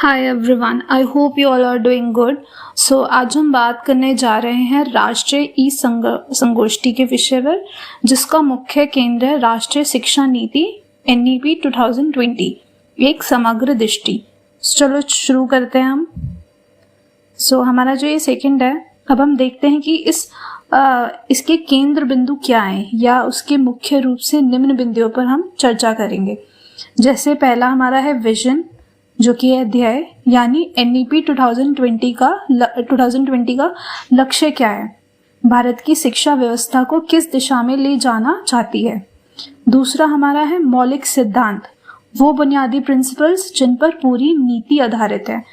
Hi everyone, I hope you all are doing good. So आज हम बात करने जा रहे हैं राष्ट्रीय ई संगोष्ठी के विषय पर, जिसका मुख्य केंद्र है राष्ट्रीय शिक्षा नीति NEP 2020, एक समग्र दृष्टि। चलो शुरू करते हैं हम। हमारा जो ये सेकंड है, अब हम देखते हैं कि इसके केंद्र बिंदु क्या है, या उसके मुख्य रूप से निम्न बिंदुओं पर हम चर्चा करेंगे। जैसे पहला हमारा है विजन, जो कि अध्याय यानी NEP 2020 का लक्ष्य क्या है, भारत की शिक्षा व्यवस्था को किस दिशा में ले जाना चाहती है। दूसरा हमारा है मौलिक सिद्धांत, वो बुनियादी प्रिंसिपल्स जिन पर पूरी नीति आधारित है।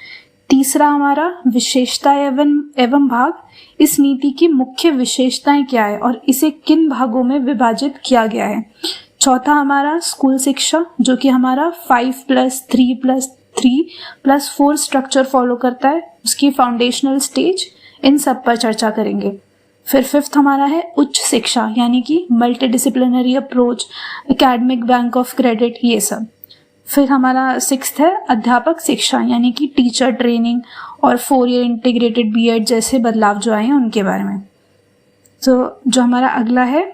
तीसरा हमारा विशेषता एवं भाग, इस नीति की मुख्य विशेषताएं क्या है और इसे किन भागों में विभाजित किया गया है। चौथा हमारा स्कूल शिक्षा, जो कि हमारा 5+3+3+4 स्ट्रक्चर फॉलो करता है, उसकी फाउंडेशनल स्टेज, इन सब पर चर्चा करेंगे। फिर फिफ्थ हमारा है उच्च शिक्षा, यानी कि multidisciplinary approach, academic bank of credit, ये सब। फिर हमारा सिक्स्थ है अध्यापक शिक्षा, यानी कि टीचर ट्रेनिंग और 4 ईयर इंटीग्रेटेड BEd जैसे बदलाव जो आए हैं उनके बारे में। तो जो हमारा अगला है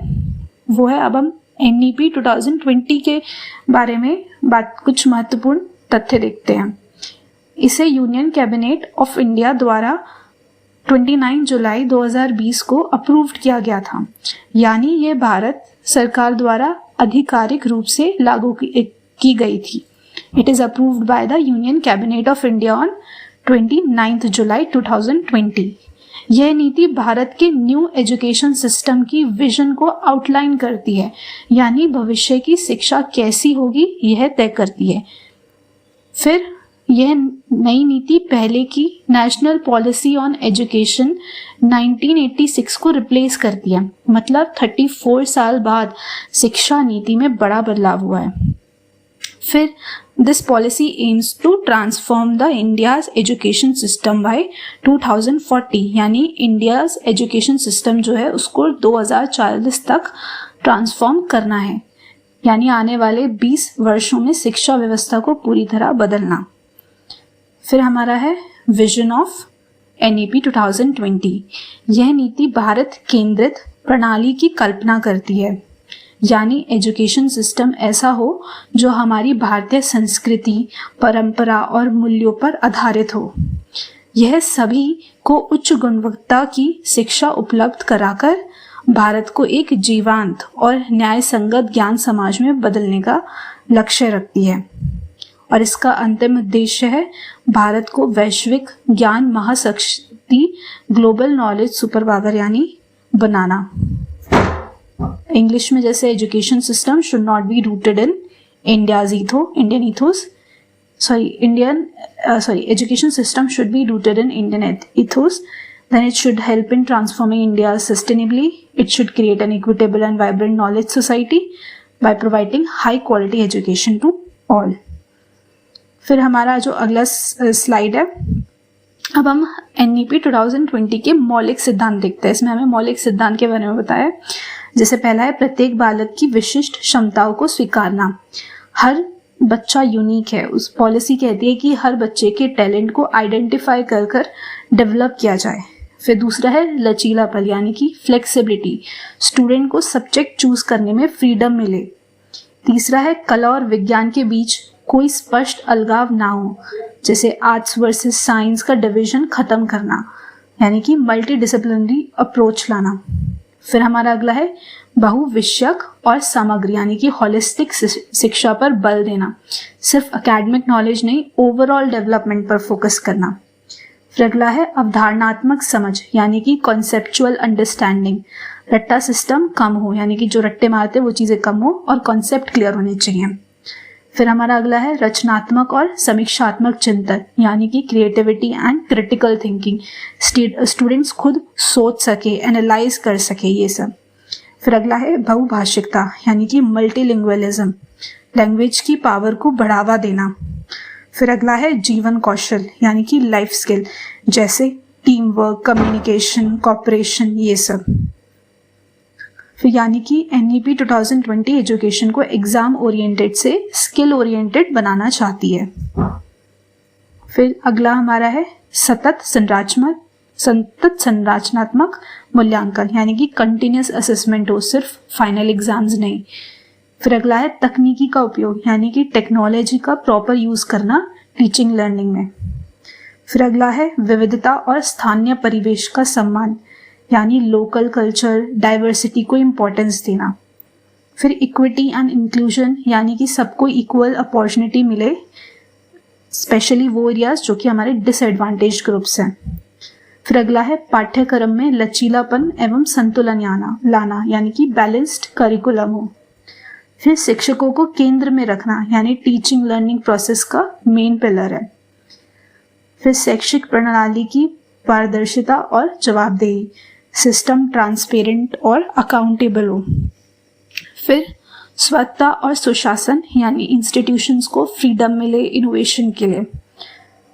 वो है, अब हम NEP 2020 के बारे में कुछ महत्वपूर्ण तथ्य देखते हैं। इसे यूनियन कैबिनेट ऑफ इंडिया द्वारा 29 जुलाई 2020 को अप्रूव्ड किया गया था, यानी ये भारत सरकार द्वारा आधिकारिक रूप से लागू की गई थी। It is approved by the union cabinet of India on 29 जुलाई 2020। यह नीति भारत के न्यू एजुकेशन सिस्टम की विजन को आउटलाइन करती है, यानी भविष्य की शिक्षा कैसी होगी यह तय करती है। फिर यह नई नीति पहले की नेशनल पॉलिसी ऑन एजुकेशन 1986 को रिप्लेस करती है, मतलब 34 साल बाद शिक्षा नीति में बड़ा बदलाव हुआ है। फिर this policy aims to transform the India's education system by 2040, यानी इंडियाज एजुकेशन सिस्टम जो है उसको 2040 तक ट्रांसफॉर्म करना है, यानी आने वाले 20 वर्षों में शिक्षा व्यवस्था को पूरी तरह बदलना। फिर हमारा है विजन ऑफ NEP 2020। यह नीति भारत केंद्रित प्रणाली की कल्पना करती है, यानी एजुकेशन सिस्टम ऐसा हो जो हमारी भारतीय संस्कृति, परंपरा और मूल्यों पर आधारित हो। यह सभी को उच्च गुणवत्ता की शिक्षा उपलब्ध कराकर भारत को एक जीवंत और न्याय संगत ज्ञान समाज में बदलने का लक्ष्य रखती है, और इसका अंतिम उद्देश्य है भारत को वैश्विक ज्ञान महाशक्ति, ग्लोबल नॉलेज सुपर पावर यानी बनाना। इंग्लिश में जैसे education system should not be rooted in Indian ethos, education system should be rooted in Indian ethos. Then it should help in transforming India sustainably. It should create an equitable and vibrant knowledge society by providing high quality education to all. फिर हमारा जो अगला slide है, अब हम NEP 2020 के मौलिक सिद्धांत देखते हैं। इसमें हमें मौलिक सिद्धांत के बारे में बताया। जैसे पहला है प्रत्येक बालक की विशिष्ट क्षमताओं को स्वीकारना। हर बच्चा यूनिक है। उस पॉलिसी कहती है कि हर बच्चे के टैलेंट को आइडेंटिफाई कर डेवलप किया जाए। फिर दूसरा है लचीलापन, यानी कि फ्लेक्सिबिलिटी, स्टूडेंट को सब्जेक्ट चूज करने में फ्रीडम मिले। तीसरा है कला और विज्ञान के बीच कोई स्पष्ट अलगाव ना हो, जैसे आर्ट्स वर्सेस साइंस का डिवीजन खत्म करना, यानी कि मल्टी डिसिप्लिनरी अप्रोच लाना। फिर हमारा अगला है बहुविषयक और समग्र, यानी कि होलिस्टिक शिक्षा पर बल देना, सिर्फ एकेडमिक नॉलेज नहीं, ओवरऑल डेवलपमेंट पर फोकस करना। फिर अगला है अवधारणात्मक समझ, यानी कि कॉन्सेप्चुअल अंडरस्टैंडिंग, रट्टा सिस्टम कम हो, यानी कि जो रट्टे मारते वो चीजें कम हो और कॉन्सेप्ट क्लियर होने चाहिए। फिर हमारा अगला है रचनात्मक और समीक्षात्मक चिंतन, यानी कि creativity and critical thinking, students खुद सोच सके, एनालाइज कर सके, ये सब। फिर अगला है बहुभाषिकता, यानी कि मल्टीलिंगुअलिज्म, लैंग्वेज की पावर को बढ़ावा देना। फिर अगला है जीवन कौशल, यानी कि लाइफ स्किल, जैसे टीम वर्क, कम्युनिकेशन, कॉपरेशन, ये सब। फिर यानी कि NEP 2020 एजुकेशन को एग्जाम ओरिएंटेड से स्किल ओरिएंटेड बनाना चाहती है। फिर अगला हमारा है सतत संरचनात्मक मूल्यांकन, यानी कि कंटिन्यूस असेसमेंट हो, सिर्फ फाइनल एग्जाम्स नहीं। फिर अगला है तकनीकी का उपयोग, यानी कि टेक्नोलॉजी का प्रॉपर यूज करना टीचिंग लर्निंग में। फिर अगला है विविधता और स्थानीय परिवेश का सम्मान, यानी लोकल कल्चर डाइवर्सिटी को इम्पोर्टेंस देना। फिर इक्विटी एंड इंक्लूजन, यानी कि सबको इक्वल अपॉर्चुनिटी मिले, स्पेशली वो एरियाज जो कि हमारे डिसएडवांटेज ग्रुप्स हैं। फिर अगला है पाठ्यक्रम में लचीलापन एवं संतुलन लाना, यानी कि बैलेंस्ड करिकुलम हो। फिर शिक्षकों को केंद्र में रखना, यानी टीचिंग लर्निंग प्रोसेस का मेन पिलर है। फिर शैक्षिक प्रणाली की पारदर्शिता और जवाबदेही, सिस्टम ट्रांसपेरेंट और अकाउंटेबल हो। फिर स्वच्छता और सुशासन, यानी इंस्टीट्यूशंस को फ्रीडम मिले इनोवेशन के लिए।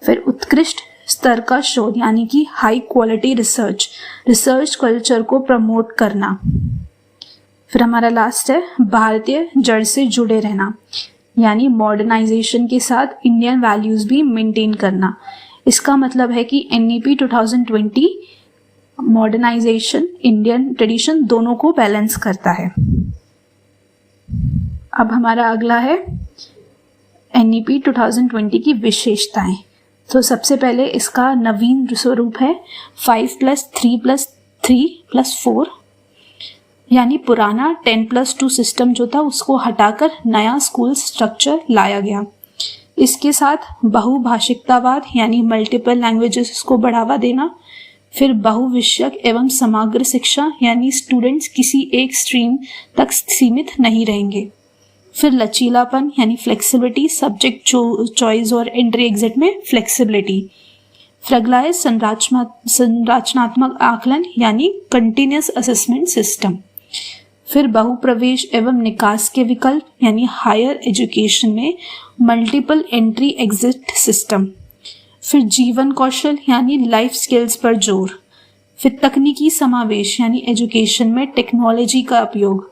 फिर उत्कृष्ट स्तर का शोध, यानी कि हाई क्वालिटी रिसर्च कल्चर को प्रमोट करना। फिर हमारा लास्ट है भारतीय जड़ से जुड़े रहना, यानी मॉडर्नाइजेशन के साथ इंडियन वैल्यूज भी मेंटेन करना। इसका मतलब है कि NEP 2020 मॉडर्नाइजेशन, इंडियन ट्रेडिशन दोनों को बैलेंस करता है। अब हमारा अगला है NEP 2020 की विशेषताएं। तो सबसे पहले इसका नवीन स्वरूप है 5+3+3+4, यानी पुराना 10+2 सिस्टम जो था उसको हटाकर नया स्कूल स्ट्रक्चर लाया गया। इसके साथ बहुभाषिकतावाद, यानी मल्टीपल लैंग्वेजेस को बढ़ावा देना। फिर बहुविषयक एवं समग्र शिक्षा, यानी स्टूडेंट्स किसी एक स्ट्रीम तक सीमित नहीं रहेंगे। फिर लचीलापन, यानी फ्लेक्सिबिलिटी, सब्जेक्ट चॉइस और एंट्री एग्जिट में फ्लेक्सिबिलिटी। फिर अगला है संरचनात्मक आकलन, यानी कंटिन्यूस असेसमेंट सिस्टम। फिर बहुप्रवेश एवं निकास के विकल्प, यानी हायर एजुकेशन में मल्टीपल एंट्री एग्जिट सिस्टम। फिर जीवन कौशल, यानी लाइफ स्किल्स पर जोर। फिर तकनीकी समावेश, यानी एजुकेशन में टेक्नोलॉजी का उपयोग।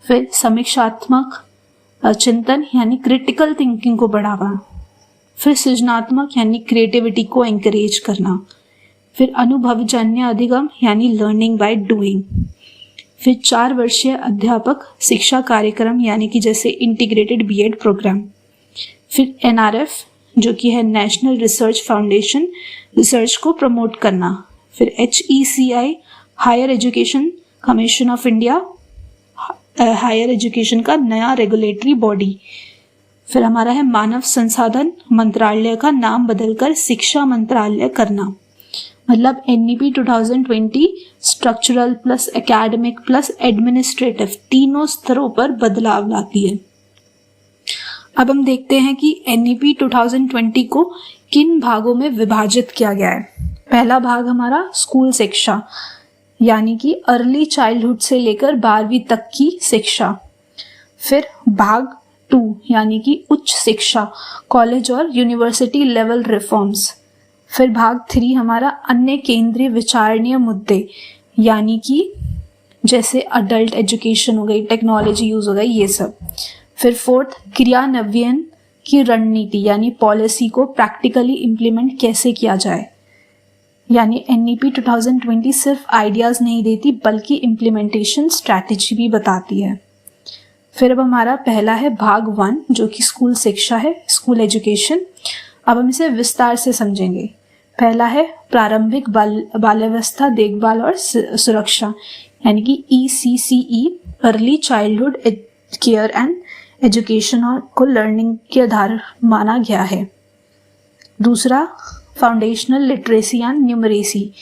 फिर समीक्षात्मक चिंतन, यानी क्रिटिकल थिंकिंग को बढ़ावा। फिर सृजनात्मक, यानी क्रिएटिविटी को एंकरेज करना। फिर अनुभवजन्य अधिगम, यानी लर्निंग बाय डूइंग। फिर 4 वर्षीय अध्यापक शिक्षा कार्यक्रम, यानी कि जैसे इंटीग्रेटेड BEd प्रोग्राम। फिर NRF, जो कि है नेशनल रिसर्च फाउंडेशन, रिसर्च को प्रमोट करना। फिर HECI, higher education commission of India, higher education का नया रेगुलेटरी बॉडी। फिर हमारा है मानव संसाधन मंत्रालय का नाम बदलकर शिक्षा मंत्रालय करना। मतलब NEP 2020 structural plus academic plus administrative तीनों स्तरों पर बदलाव लाती है। अब हम देखते हैं कि NEP 2020 को किन भागों में विभाजित किया गया है। पहला भाग हमारा स्कूल शिक्षा, यानी कि अर्ली चाइल्डहुड से लेकर 12वीं तक की शिक्षा। फिर भाग 2, यानी कि उच्च शिक्षा, कॉलेज और यूनिवर्सिटी लेवल रिफॉर्म्स। फिर भाग 3 हमारा अन्य केंद्रीय विचारणीय मुद्दे, यानी कि जैसे अडल्ट एजुकेशन हो गई, टेक्नोलॉजी यूज हो गई, ये सब। फिर 4th क्रियान्वयन की रणनीति, यानी पॉलिसी को प्रैक्टिकली इम्प्लीमेंट कैसे किया जाए। यानी NEP 2020 सिर्फ आइडियाज नहीं देती बल्कि इम्प्लीमेंटेशन स्ट्रैटेजी भी बताती है। फिर अब हमारा पहला है भाग 1, जो कि स्कूल शिक्षा है, स्कूल एजुकेशन। अब हम इसे विस्तार से समझेंगे। पहला है प्रारंभिक बाल्यावस्था देखभाल और सुरक्षा, यानी कि ECCE, early childhood care and education और को लर्निंग के आधार माना गया है। दूसरा फाउंडेशनल लिटरेसी एंड न्यूमरेसी,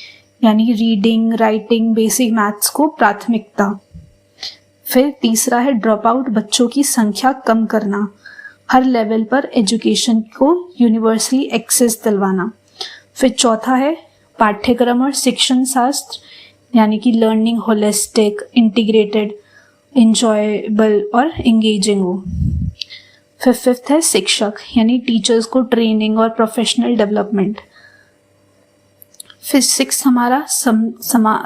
यानी रीडिंग राइटिंग बेसिक मैथ्स को प्राथमिकता। फिर तीसरा है ड्रॉप आउट बच्चों की संख्या कम करना, हर लेवल पर एजुकेशन को यूनिवर्सली एक्सेस दिलवाना। फिर चौथा है पाठ्यक्रम और शिक्षण शास्त्र, यानी कि लर्निंग होलिस्टिक, इंटीग्रेटेड, इंजॉयबल और एंगेजिंग हो। फिर 5th है शिक्षक, यानी टीचर्स को ट्रेनिंग और प्रोफेशनल डेवलपमेंट। फिर 6th हमारा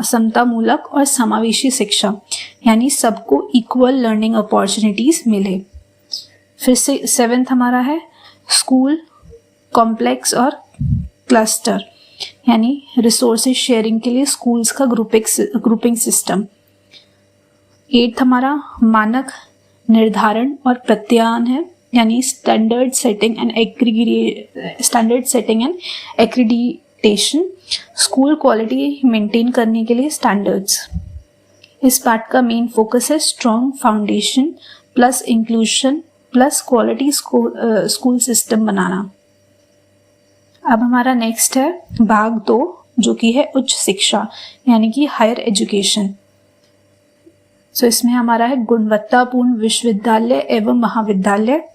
समतामूलक और समावेशी शिक्षा, यानी सबको इक्वल लर्निंग अपॉर्चुनिटीज मिले। फिर से 7th हमारा है स्कूल कॉम्प्लेक्स और क्लस्टर यानी रिसोर्सेज शेयरिंग के लिए स्कूल्स का ग्रुपिंग सिस्टम। 8 हमारा मानक निर्धारण और प्रत्यायन है यानी standard setting and accreditation, school quality maintain करने के लिए स्टैंडर्ड्स। इस पार्ट का मेन फोकस है strong foundation plus inclusion plus quality school system बनाना। अब हमारा नेक्स्ट है भाग 2 जो कि है उच्च शिक्षा यानी कि हायर एजुकेशन। सो इसमें हमारा है गुणवत्तापूर्ण विश्वविद्यालय एवं महाविद्यालय।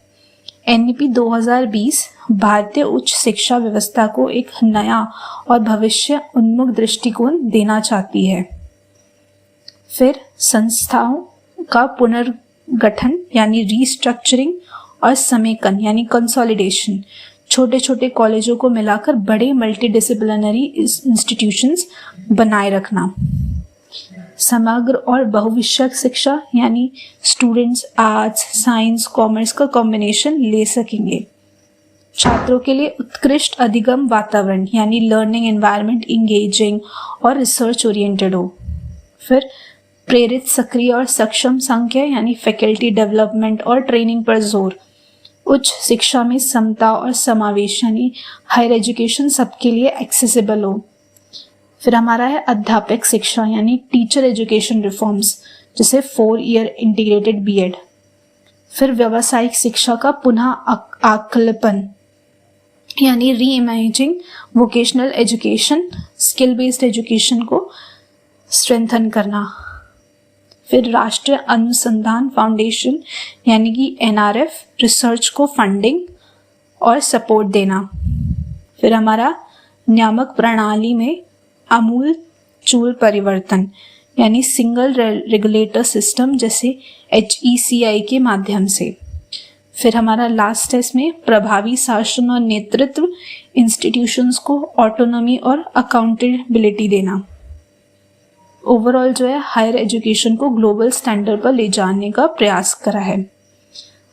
एनईपी 2020 भारतीय उच्च शिक्षा व्यवस्था को एक नया और भविष्य उन्मुख दृष्टिकोण देना चाहती है। फिर संस्थाओं का पुनर्गठन यानी रीस्ट्रक्चरिंग और समेकन यानी कंसोलिडेशन, छोटे छोटे कॉलेजों को मिलाकर बड़े मल्टीडिसिप्लिनरी इंस्टीट्यूशंस बनाए रखना। समग्र और बहुविषयक शिक्षा यानी स्टूडेंट्स आर्ट्स साइंस कॉमर्स का कॉम्बिनेशन ले सकेंगे। छात्रों के लिए उत्कृष्ट अधिगम वातावरण यानी लर्निंग एनवायरनमेंट इंगेजिंग और रिसर्च ओरिएंटेड हो। फिर प्रेरित सक्रिय और सक्षम संख्या यानी फैकल्टी डेवलपमेंट और ट्रेनिंग पर जोर। उच्च शिक्षा में समता और समावेश यानी हायर एजुकेशन सबके लिए एक्सेसिबल हो। फिर हमारा है अध्यापक शिक्षा यानी टीचर एजुकेशन रिफॉर्म्स जैसे 4 ईयर इंटीग्रेटेड बीएड। फिर व्यावसायिक शिक्षा का पुनः आकलन यानी री imaging vocational education, skill based education को स्ट्रेंथन करना। फिर राष्ट्रीय अनुसंधान फाउंडेशन यानी कि एनआरएफ रिसर्च को फंडिंग और सपोर्ट देना। फिर हमारा नियामक प्रणाली में आमूल परिवर्तन यानी सिंगल रेगुलेटर सिस्टम जैसे HECI के माध्यम से। फिर हमारा लास्ट है इसमें प्रभावी शासन और नेतृत्व, इंस्टीट्यूशंस को ऑटोनॉमी और अकाउंटेबिलिटी देना। ओवरऑल जो है हायर एजुकेशन को ग्लोबल स्टैंडर्ड पर ले जाने का प्रयास करा है।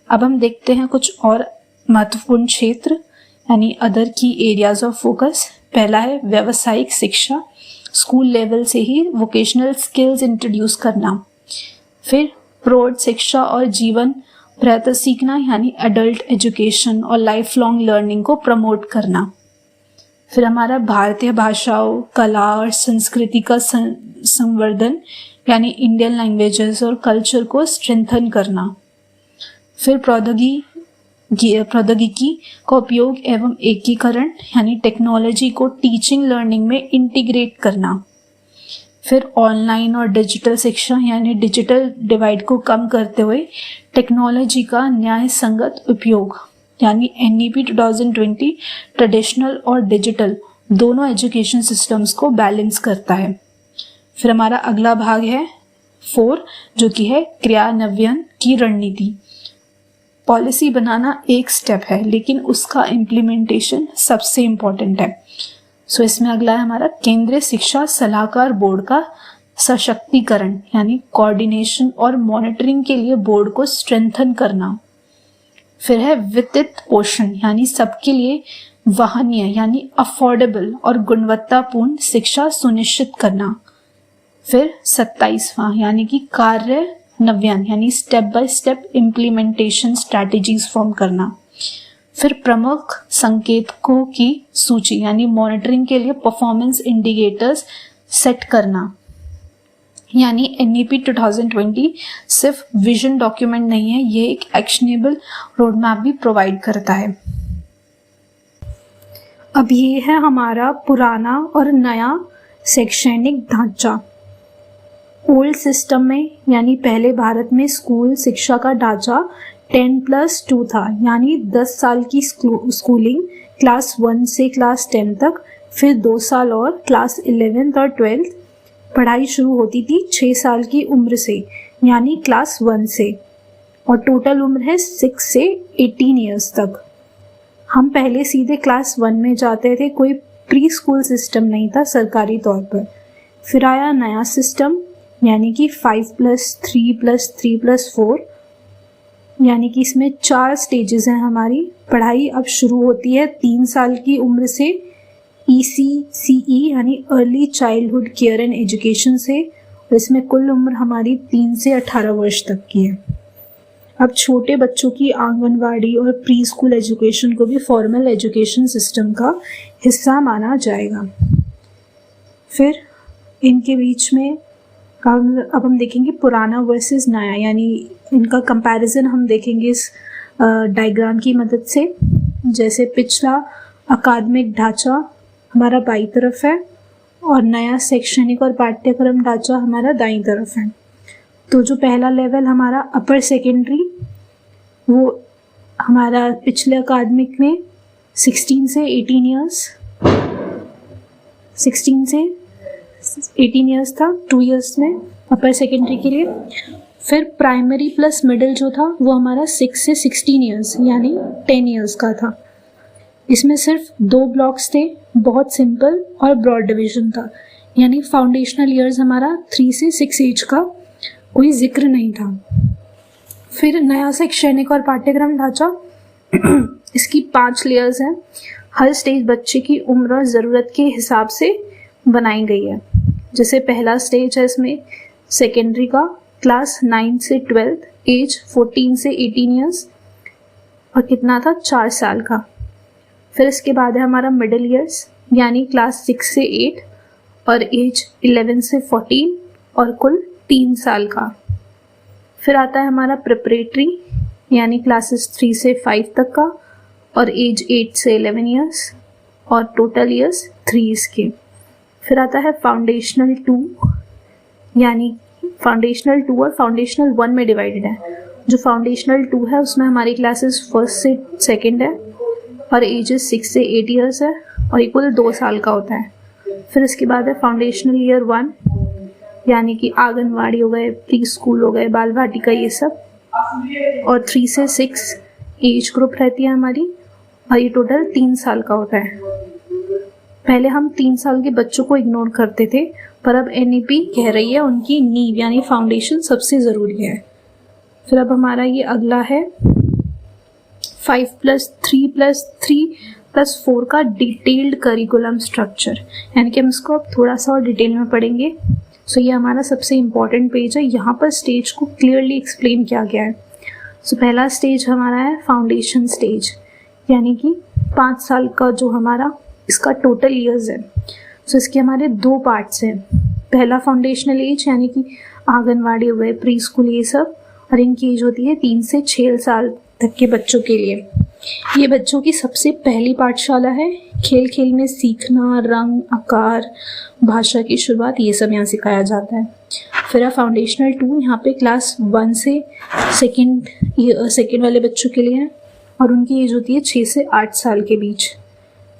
अब हम देखते हैं कुछ और महत्वपूर्ण क्षेत्र यानी अदर की एरियाज ऑफ फोकस। पहला है व्यावसायिक शिक्षा, स्कूल लेवल से ही वोकेशनल स्किल्स इंट्रोड्यूस करना। फिर प्रौढ़ शिक्षा और जीवन पर्यंत सीखना यानी एडल्ट एजुकेशन और लाइफ लॉन्ग लर्निंग को प्रमोट करना। फिर हमारा भारतीय भाषाओं, कला और संस्कृति का संवर्धन यानी इंडियन लैंग्वेजेस और कल्चर को स्ट्रेंथन करना। फिर प्रौद्योगिकी का उपयोग एवं एकीकरण यानी टेक्नोलॉजी को टीचिंग लर्निंग में इंटीग्रेट करना। फिर ऑनलाइन और डिजिटल शिक्षा यानी डिजिटल डिवाइड को कम करते हुए टेक्नोलॉजी का न्याय संगत उपयोग यानी NEP 2020 ट्रेडिशनल और डिजिटल दोनों एजुकेशन सिस्टम्स को बैलेंस करता है। फिर हमारा अगला भाग है 4 जो कि है क्रियान्वयन की रणनीति। पॉलिसी बनाना एक स्टेप है लेकिन उसका इम्प्लीमेंटेशन सबसे इम्पोर्टेंट है। सो इसमें अगला है हमारा केंद्रीय शिक्षा सलाहकार बोर्ड का सशक्तिकरण यानी कोऑर्डिनेशन और मॉनिटरिंग के लिए बोर्ड को स्ट्रेंथन करना। फिर है वित्त पोषण यानी सबके लिए वहनीय यानी अफोर्डेबल और गुणवत्तापूर्ण शिक्षा सुनिश्चित करना। फिर 27वां यानी कि कार्यान्वयन यानी step by step implementation strategies form करना। फिर प्रमुख संकेतकों की सूची यानी मॉनिटरिंग के लिए परफॉर्मेंस इंडिकेटर्स सेट करना। यानी NEP 2020 सिर्फ विजन डॉक्यूमेंट नहीं है, ये एक एक्शनेबल रोड मैप भी प्रोवाइड करता है। अब ये है हमारा पुराना और नया शैक्षणिक ढांचा। ओल्ड सिस्टम में यानी पहले भारत में स्कूल शिक्षा का ढांचा 10+2 था यानी 10 साल की स्कूलिंग क्लास 1 से क्लास 10 तक, फिर 2 साल और क्लास 11th और 12th पढ़ाई शुरू होती थी 6 साल की उम्र से यानी क्लास 1 से, और टोटल उम्र है 6 से 18 ईयर्स तक। हम पहले सीधे क्लास 1 में जाते थे, कोई प्री स्कूल सिस्टम नहीं था सरकारी तौर पर। फिर आया नया सिस्टम यानी कि 5+3+3+4, यानी कि इसमें 4 स्टेजेस हैं हमारी। पढ़ाई अब शुरू होती है 3 साल की उम्र से ECCE यानी early childhood care and education से, और इसमें कुल उम्र हमारी 3 से 18 वर्ष तक की है। अब छोटे बच्चों की आंगनवाड़ी और प्री स्कूल एजुकेशन को भी फॉर्मल एजुकेशन सिस्टम का हिस्सा माना जाएगा। फिर इनके बीच में अब हम देखेंगे पुराना वर्सेस नया, यानी इनका कंपैरिजन हम देखेंगे इस डायग्राम की मदद से। जैसे पिछला अकादमिक ढांचा हमारा बाईं तरफ है और नया शैक्षणिक और पाठ्यक्रम ढांचा हमारा दाईं तरफ है। तो जो पहला लेवल हमारा अपर सेकेंडरी, वो हमारा पिछले अकादमिक में 16 से 18 इयर्स था, 2 इयर्स में अपर सेकेंडरी के लिए। फिर प्राइमरी प्लस मिडिल जो था वो हमारा 6 से 16 इयर्स यानी 10 इयर्स का था। इसमें सिर्फ 2 ब्लॉक्स थे, बहुत सिंपल और ब्रॉड डिवीजन था, यानी फाउंडेशनल इयर्स हमारा 3 से 6 एज का कोई जिक्र नहीं था। फिर नया शैक्षणिक और पाठ्यक्रम ढांचा, इसकी 5 लेयर्स हैं। हर स्टेज बच्चे की उम्र और ज़रूरत के हिसाब से बनाई गई है। जैसे पहला स्टेज है इसमें सेकेंडरी का, क्लास 9 से 12, एज 14 से 18 ईयर्स और कितना था 4 साल का। फिर इसके बाद है हमारा मिडिल ईयर्स यानी क्लास 6 से 8 और एज 11 से 14 और कुल 3 साल का। फिर आता है हमारा प्रिपरेटरी यानी क्लासेस 3 से 5 तक का और एज 8 से 11 ईयर्स और टोटल ईयर्स 3 इसके। फिर आता है फाउंडेशनल 2 यानी फाउंडेशनल 2 और फाउंडेशनल 1 में डिवाइडेड है। जो फाउंडेशनल 2 है उसमें हमारी क्लासेस 1 से 2 है और एजेस 6 से 8 ईयर्स है और ये कुल 2 साल का होता है। फिर इसके बाद है फाउंडेशनल ईयर 1 यानी कि आंगनवाड़ी हो गए, प्री स्कूल हो गए, बाल वाटिका, ये सब, और 3 से 6 एज ग्रुप रहती है हमारी और ये टोटल 3 साल का होता है। पहले हम 3 साल के बच्चों को इग्नोर करते थे, पर अब NEP कह रही है उनकी नींव यानी फाउंडेशन सबसे ज़रूरी है। फिर अब हमारा ये अगला है 5+3+3+4 का डिटेल्ड करिकुलम स्ट्रक्चर, यानी कि हम इसको अब थोड़ा सा और डिटेल में पढ़ेंगे। सो ये हमारा सबसे इम्पॉर्टेंट पेज है, यहाँ पर स्टेज को क्लियरली एक्सप्लेन किया गया है। सो पहला स्टेज हमारा है फाउंडेशन स्टेज, यानी कि 5 साल का जो हमारा इसका टोटल ईयर्स है। सो इसके हमारे 2 पार्ट्स हैं। पहला फाउंडेशनल एज यानी कि आंगनवाड़ी हो गए, प्री स्कूल, ये सब, और इनकी एज होती है 3 से 6 साल तक के बच्चों के लिए। ये बच्चों की सबसे पहली पाठशाला है। खेल खेल में सीखना, रंग, आकार, भाषा की शुरुआत, ये सब यहाँ सिखाया जाता है। फिर फाउंडेशनल 2 यहाँ पे क्लास 1 से सेकेंड वाले बच्चों के लिए है और उनकी एज होती है 6 से 8 साल के बीच।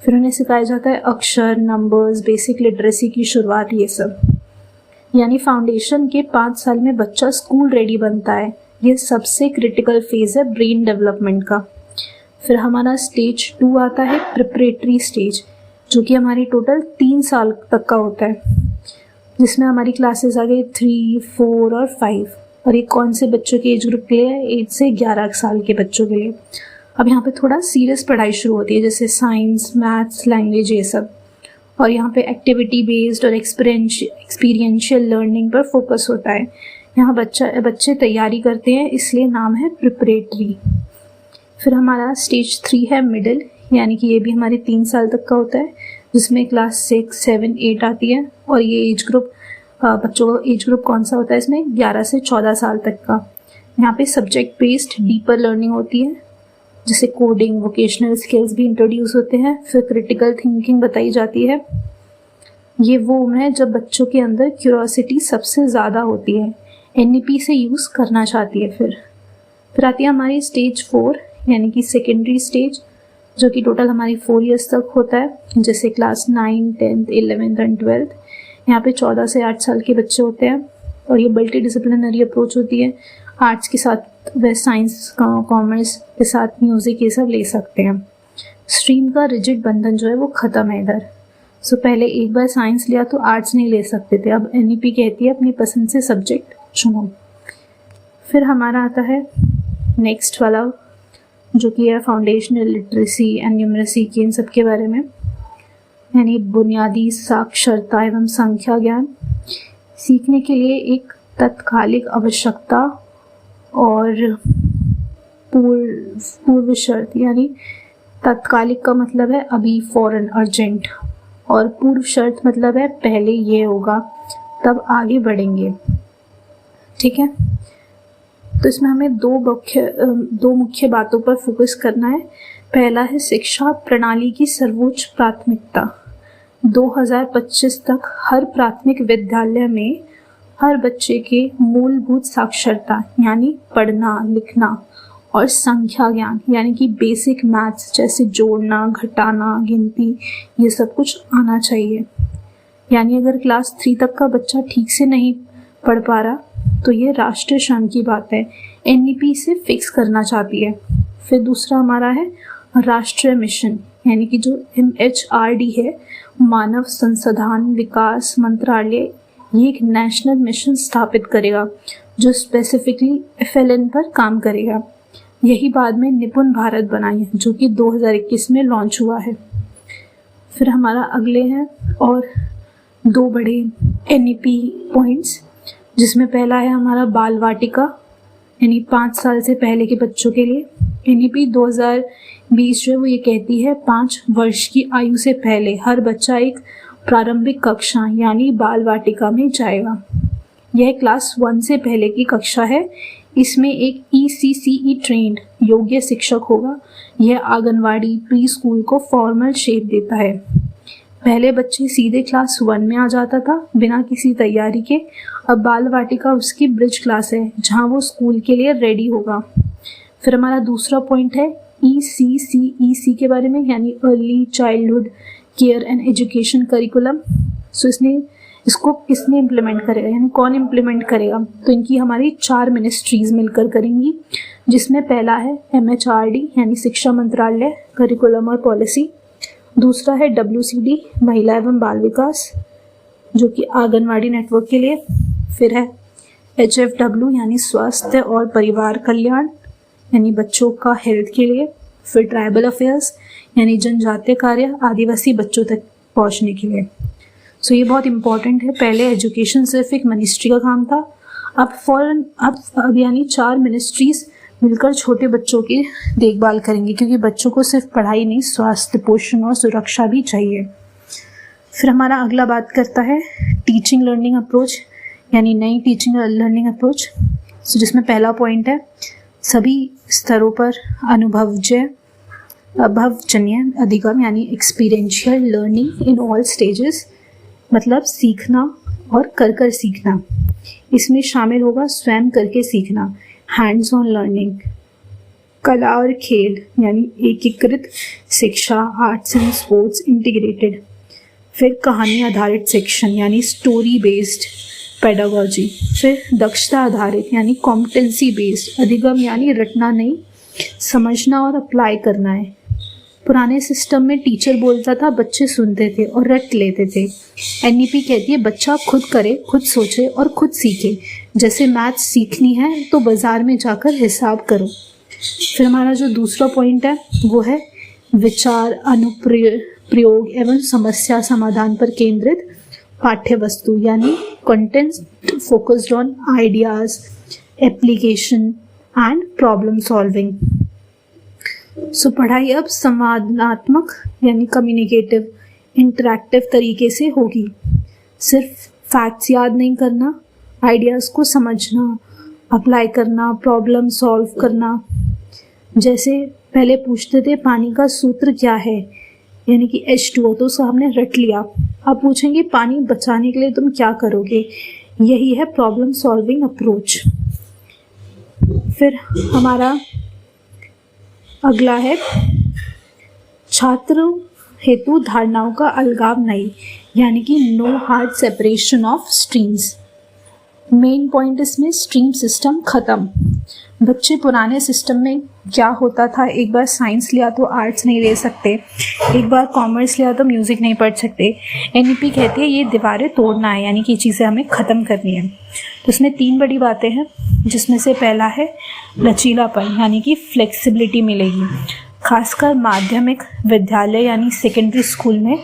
फिर उन्हें सिखाया जाता है अक्षर, नंबर्स, बेसिक लिटरेसी की शुरुआत, ये सब। यानी फाउंडेशन के 5 साल में बच्चा स्कूल रेडी बनता है। ये सबसे क्रिटिकल फेज है ब्रेन डेवलपमेंट का। फिर हमारा स्टेज 2 आता है प्रिपरेटरी स्टेज, जो कि हमारी टोटल 3 साल तक का होता है, जिसमें हमारी क्लासेस आ गई 3, 4 और 5। और ये कौन से बच्चों के एज ग्रुप के लिए है? 8 से 11 साल के बच्चों के लिए। अब यहाँ पे थोड़ा सीरियस पढ़ाई शुरू होती है, जैसे साइंस, मैथ्स, लैंग्वेज, ये सब। और यहाँ पे एक्टिविटी बेस्ड और एक्सपीरियंशियल लर्निंग पर फोकस होता है। यहाँ बच्चे तैयारी करते हैं, इसलिए नाम है प्रिपरेटरी। फिर हमारा स्टेज 3 है मिडिल, यानी कि ये भी हमारे 3 साल तक का होता है, जिसमें क्लास 6, 7, 8 आती है। और ये एज ग्रुप बच्चों का एज ग्रुप कौन सा होता है इसमें? 11 से 14 साल तक का। यहाँ पे सब्जेक्ट बेस्ड डीपर लर्निंग होती है, जैसे कोडिंग, वोकेशनल स्किल्स भी इंट्रोड्यूस होते हैं। फिर क्रिटिकल थिंकिंग बताई जाती है। ये वो उम्र है जब बच्चों के अंदर क्यूरियोसिटी सबसे ज़्यादा होती है, NEP से यूज़ करना चाहती है। फिर आती है हमारी स्टेज 4 यानी कि सेकेंडरी स्टेज, जो कि टोटल हमारी 4 ईयर्स तक होता है, जैसे क्लास 9, 10, 11 एंड 12। यहाँ पे 14 से 8 साल के बच्चे होते हैं और ये मल्टी डिसिप्लिनरी अप्रोच होती है। आर्ट्स के साथ वह साइंस, कॉमर्स के साथ म्यूज़िक, ये सब ले सकते हैं। स्ट्रीम का रिजिड बंधन जो है वो ख़त्म है इधर। सो पहले एक बार साइंस लिया तो आर्ट्स नहीं ले सकते थे, अब NEP कहती है अपनी पसंद से सब्जेक्ट चुनो। फिर हमारा आता है नेक्स्ट वाला जो कि है फाउंडेशनल लिटरेसी एंड न्यूमरेसी की, इन सब के बारे में, यानी बुनियादी साक्षरता एवं संख्या ज्ञान सीखने के लिए एक तत्कालिक आवश्यकता और पूर्व शर्त, यानी तत्कालिक का मतलब है अभी, फौरन, अर्जेंट, और पूर्व शर्त मतलब है पहले ये होगा तब आगे बढ़ेंगे। ठीक है, तो इसमें हमें दो मुख्य बातों पर फोकस करना है। पहला है शिक्षा प्रणाली की सर्वोच्च प्राथमिकता। 2025 तक हर प्राथमिक विद्यालय में हर बच्चे के मूलभूत साक्षरता यानी पढ़ना लिखना और संख्या ज्ञान यानी कि बेसिक मैथ्स जैसे जोड़ना घटाना गिनती ये सब कुछ आना चाहिए। यानी अगर क्लास 3 तक का बच्चा ठीक से नहीं पढ़ पा रहा तो ये राष्ट्रीय शर्म की बात है, NEP इसे फिक्स करना चाहती है। फिर दूसरा हमारा है राष्ट्रीय मिशन, यानी कि जो MHRD है, मानव संसाधन विकास मंत्रालय, ये एक नेशनल मिशन स्थापित करेगा जो स्पेसिफिकली FLN पर काम करेगा। यही बाद में निपुण भारत बनाई जो कि 2021 में लॉन्च हुआ है। फिर हमारा अगले हैं और 2 बड़े NEP पॉइंट्स, जिसमें पहला है हमारा बाल वाटिका, यानी 5 साल से पहले के बच्चों के लिए। NEP 2020 जो है वो ये कहती है 5 वर्ष की आयु से पहले हर बच्चा एक प्रारंभिक कक्षा यानी बाल वाटिका में जाएगा। यह क्लास 1 से पहले की कक्षा है। इसमें एक ECCE ट्रेंड योग्य शिक्षक होगा। यह आंगनवाड़ी प्री स्कूल को फॉर्मल शेप देता है। पहले बच्चे सीधे क्लास 1 में आ जाता था बिना किसी तैयारी के। अब बाल वाटिका उसकी ब्रिज क्लास है जहां वो स्कूल के लिए रेडी होगा। फिर हमारा दूसरा पॉइंट है ECCEC के बारे में, यानी early childhood care and education curriculum. So इसको किसने इम्प्लीमेंट करेगा, यानी कौन इम्प्लीमेंट करेगा, तो इनकी हमारी 4 मिनिस्ट्रीज मिलकर करेंगी, जिसमें पहला है MHRD यानी शिक्षा मंत्रालय करिकुलम और पॉलिसी। दूसरा है WCD महिला एवं बाल विकास जो कि आंगनवाड़ी नेटवर्क के लिए। फिर है HFW यानी स्वास्थ्य और परिवार कल्याण यानी बच्चों का हेल्थ के लिए। फिर ट्राइबल अफेयर्स यानी जनजातीय कार्य आदिवासी बच्चों तक पहुंचने के लिए। सो ये बहुत इंपॉर्टेंट है। पहले एजुकेशन सिर्फ एक मिनिस्ट्री का काम था, अब यानी 4 मिनिस्ट्रीज मिलकर छोटे बच्चों की देखभाल करेंगे, क्योंकि बच्चों को सिर्फ पढ़ाई नहीं, स्वास्थ्य, पोषण और सुरक्षा भी चाहिए। फिर हमारा अगला बात करता है टीचिंग लर्निंग अप्रोच, यानी नई टीचिंग लर्निंग अप्रोच, जिसमें पहला पॉइंट है सभी स्तरों पर अनुभवजन्य अधिगम यानी experiential learning in all stages, मतलब सीखना और कर सीखना। इसमें शामिल होगा स्वयं करके सीखना, हैंड्स ऑन लर्निंग, कला और खेल यानी एकीकृत शिक्षा, आर्ट्स एंड स्पोर्ट्स इंटीग्रेटेड। फिर कहानी आधारित शिक्षण यानी स्टोरी बेस्ड पेडागोजी। फिर दक्षता आधारित यानी कॉम्पिटेंसी बेस्ड अधिगम, यानी रटना नहीं, समझना और अप्लाई करना है। पुराने सिस्टम में टीचर बोलता था, बच्चे सुनते थे और रट लेते थे। NEP कहती है बच्चा खुद करे, खुद सोचे और खुद सीखे। जैसे मैथ्स सीखनी है तो बाजार में जाकर हिसाब करो। फिर हमारा जो दूसरा पॉइंट है वो है विचार अनुप्रयोग एवं समस्या समाधान पर केंद्रित पाठ्य वस्तु, यानी content focused on ideas, application and problem solving. So पढ़ाई अब संवादात्मक यानी कम्युनिकेटिव, इंटरैक्टिव तरीके से होगी। सिर्फ फैक्ट्स याद नहीं करना, आइडियाज़ को समझना, अप्लाई करना, प्रॉब्लम सॉल्व करना। जैसे पहले पूछते थे पानी का सूत्र क्या है, यानी कि H2O, तो उसको हमने रट लिया। अब पूछेंगे पानी बचाने के लिए तुम क्या करोगे, यही है प्रॉब्लम सॉल्विंग अप्रोच। फिर हमारा अगला है छात्रों हेतु धारणाओं का अलगाव नहीं, यानी कि no hard separation of streams. Main point इसमें स्ट्रीम सिस्टम खत्म। बच्चे पुराने सिस्टम में क्या होता था, एक बार साइंस लिया तो आर्ट्स नहीं ले सकते, एक बार कॉमर्स लिया तो म्यूज़िक नहीं पढ़ सकते। NEP कहती है ये दीवारें तोड़ना है, यानी कि चीज़ें हमें ख़त्म करनी है। तो इसमें 3 बड़ी बातें हैं। जिसमें से पहला है लचीलापन यानी कि फ्लेक्सिबिलिटी मिलेगी। खासकर माध्यमिक विद्यालय यानी सेकेंडरी स्कूल में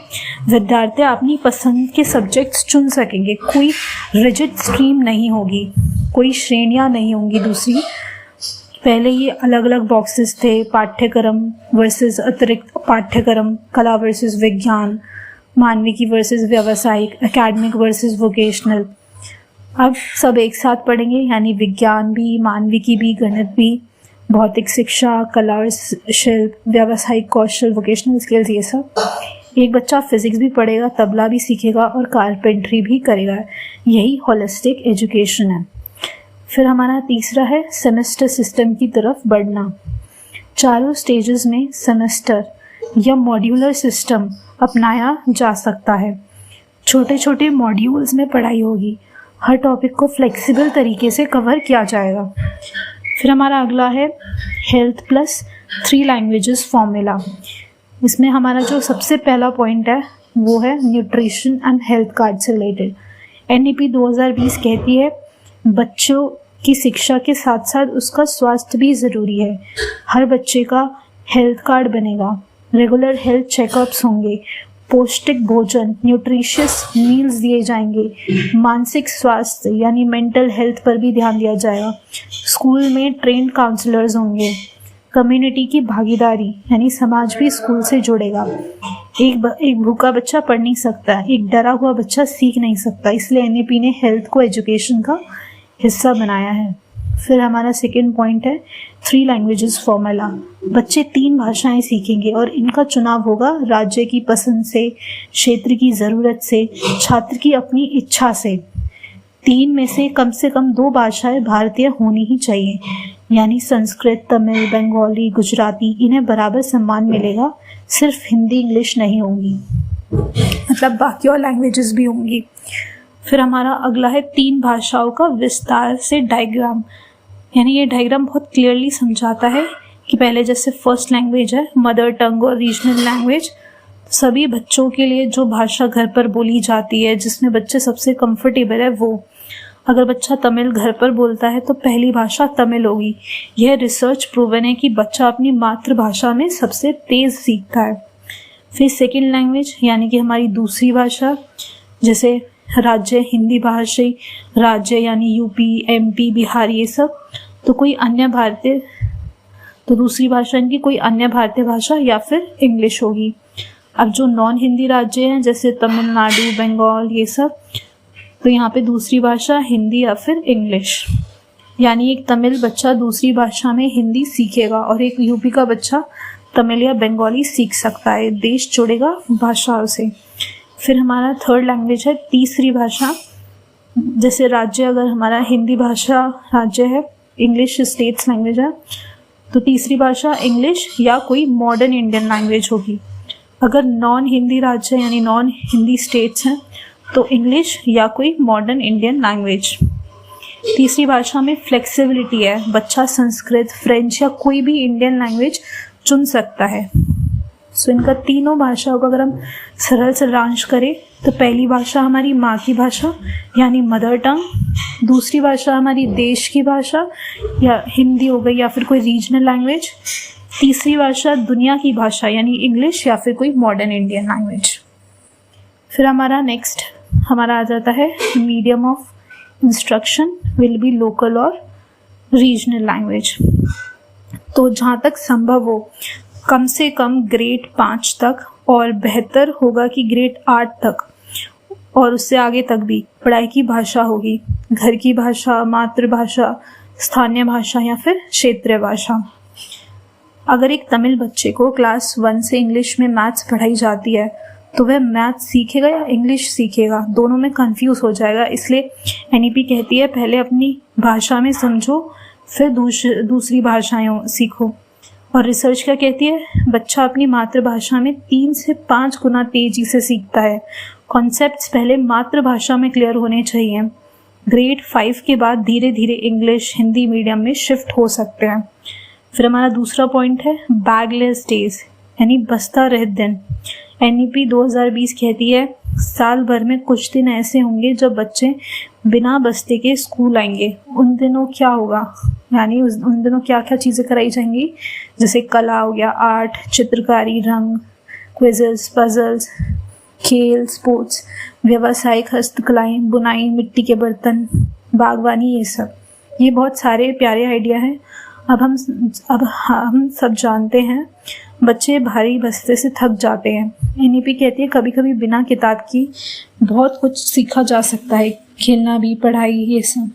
विद्यार्थी अपनी पसंद के सब्जेक्ट्स चुन सकेंगे। कोई रिजिड स्ट्रीम नहीं होगी, कोई श्रेणियां नहीं होंगी। दूसरी, पहले ये अलग अलग बॉक्सेस थे, पाठ्यक्रम वर्सेस अतिरिक्त पाठ्यक्रम, कला वर्सेस विज्ञान, मानविकी वर्सेस व्यावसायिक, एकेडमिक वर्सेस वोकेशनल। अब सब एक साथ पढ़ेंगे, यानी विज्ञान भी, मानविकी भी, गणित भी, भौतिक शिक्षा, कला और शिल्प, व्यावसायिक कौशल, वोकेशनल स्किल्स, ये सब। एक बच्चा फिजिक्स भी पढ़ेगा, तबला भी सीखेगा और कारपेंट्री भी करेगा। यही होलिस्टिक एजुकेशन है। फिर हमारा तीसरा है सेमेस्टर सिस्टम की तरफ बढ़ना। चारों स्टेजेस में सेमेस्टर या मॉड्यूलर सिस्टम अपनाया जा सकता है। छोटे छोटे मॉड्यूल्स में पढ़ाई होगी, हर टॉपिक को फ्लेक्सिबल तरीके से कवर किया जाएगा। फिर हमारा अगला है हेल्थ प्लस 3 लैंग्वेजेस फॉर्मूला। इसमें हमारा जो सबसे पहला पॉइंट है वो है न्यूट्रिशन एंड हेल्थ कार्ड से रिलेटेड। NEP 2020 कहती है बच्चों की शिक्षा के साथ साथ उसका स्वास्थ्य भी ज़रूरी है। हर बच्चे का हेल्थ कार्ड बनेगा, रेगुलर हेल्थ चेकअप्स होंगे, पौष्टिक भोजन, न्यूट्रिशियस मील्स दिए जाएंगे, मानसिक स्वास्थ्य यानी मेंटल हेल्थ पर भी ध्यान दिया जाएगा। स्कूल में ट्रेन्ड काउंसलर्स होंगे, कम्युनिटी की भागीदारी यानी समाज भी स्कूल से जुड़ेगा। एक भूखा बच्चा पढ़ नहीं सकता, एक डरा हुआ बच्चा सीख नहीं सकता, इसलिए NEP ने हेल्थ को एजुकेशन का हिस्सा बनाया है। फिर हमारा सेकेंड पॉइंट है 3 लैंग्वेजेस फॉर्मूला। बच्चे 3 भाषाएं सीखेंगे और इनका चुनाव होगा राज्य की पसंद से, क्षेत्र की ज़रूरत से, छात्र की अपनी इच्छा से। 3 में से कम 2 भाषाएं भारतीय होनी ही चाहिए, यानी संस्कृत, तमिल, बंगाली, गुजराती, इन्हें बराबर सम्मान मिलेगा। सिर्फ हिंदी इंग्लिश नहीं होंगी, मतलब बाकी और लैंग्वेजेस भी होंगी। फिर हमारा अगला है 3 भाषाओं का विस्तार से डायग्राम। यानी ये डायग्राम बहुत क्लियरली समझाता है कि पहले जैसे फर्स्ट लैंग्वेज है मदर टंग और रीजनल लैंग्वेज, सभी बच्चों के लिए जो भाषा घर पर बोली जाती है, जिसमें बच्चे सबसे कंफर्टेबल है वो। अगर बच्चा तमिल घर पर बोलता है तो पहली भाषा तमिल होगी। यह रिसर्च प्रूवन है कि बच्चा अपनी मातृभाषा में सबसे तेज सीखता है। फिर सेकेंड लैंग्वेज यानी कि हमारी दूसरी भाषा, जैसे राज्य हिंदी भाषी राज्य यानी UP, MP, बिहार, ये सब। तो कोई अन्य भारतीय, तो दूसरी भाषा इनकी कोई अन्य भारतीय भाषा या फिर इंग्लिश होगी। अब जो नॉन हिंदी राज्य हैं जैसे तमिलनाडु, बंगाल, ये सब, तो यहाँ पे दूसरी भाषा हिंदी या फिर इंग्लिश। यानी एक तमिल बच्चा दूसरी भाषा में हिंदी सीखेगा और एक UP का बच्चा तमिल या बंगाली सीख सकता है। देश जुड़ेगा भाषाओं से। फिर हमारा थर्ड लैंग्वेज है तीसरी भाषा। जैसे राज्य अगर हमारा हिंदी भाषा राज्य है, इंग्लिश स्टेट्स लैंग्वेज है, तो तीसरी भाषा इंग्लिश या कोई मॉडर्न इंडियन लैंग्वेज होगी। अगर नॉन हिंदी राज्य यानी नॉन हिंदी स्टेट्स हैं तो इंग्लिश या कोई मॉडर्न इंडियन लैंग्वेज। तीसरी भाषा में फ्लेक्सिबिलिटी है, बच्चा संस्कृत, फ्रेंच या कोई भी इंडियन लैंग्वेज चुन सकता है। सो इनका तीनों भाषाओं का अगर हम सरल सारांश करें तो पहली भाषा हमारी माँ की भाषा यानी मदर टंग, दूसरी भाषा हमारी देश की भाषा या हिंदी हो गई या फिर कोई रीजनल लैंग्वेज, तीसरी भाषा दुनिया की भाषा यानी इंग्लिश या फिर कोई मॉडर्न इंडियन लैंग्वेज। फिर हमारा नेक्स्ट हमारा आ जाता है medium of instruction will be local और रीजनल लैंग्वेज। तो जहाँ तक संभव हो कम से कम ग्रेड 5 तक और बेहतर होगा कि ग्रेड 8 तक और उससे आगे तक भी पढ़ाई की भाषा होगी। घर की भाषा, मातृभाषा, स्थानीय भाषा या फिर क्षेत्रीय भाषा। अगर एक तमिल बच्चे को क्लास 1 से इंग्लिश में मैथ्स पढ़ाई जाती है तो वह मैथ्स सीखेगा या इंग्लिश सीखेगा, दोनों में कंफ्यूज हो जाएगा। इसलिए NEP कहती है पहले अपनी भाषा में समझो फिर दूसरी भाषाएं सीखो। और रिसर्च क्या कहती है, बच्चा अपनी मातृभाषा में 3 से 5 गुना तेजी से सीखता है। कॉन्सेप्ट्स पहले मातृभाषा में क्लियर होने चाहिए। ग्रेड 5 के बाद धीरे धीरे इंग्लिश, हिंदी मीडियम में शिफ्ट हो सकते हैं। फिर हमारा दूसरा पॉइंट है बैगलेस डेज यानी बस्ता रहित दिन। NEP 2020 कहती है साल भर में कुछ दिन ऐसे होंगे जब बच्चे बिना बस्ते के स्कूल आएंगे, उन दिनों क्या होगा, यानी उन दिनों क्या क्या चीज़ें कराई जाएंगी, जैसे कला हो गया, आर्ट, चित्रकारी, रंग, क्विज़ेस, पजल्स, खेल, स्पोर्ट्स, व्यावसायिक हस्तकलाएं, बुनाई, मिट्टी के बर्तन, बागवानी, ये सब। ये बहुत सारे प्यारे आइडिया हैं। अब हम सब जानते हैं बच्चे भारी बस्ते से थक जाते हैं। एनईपी कहती है कभी कभी बिना किताब की बहुत कुछ सीखा जा सकता है, खेलना भी, पढ़ाई, ये सब।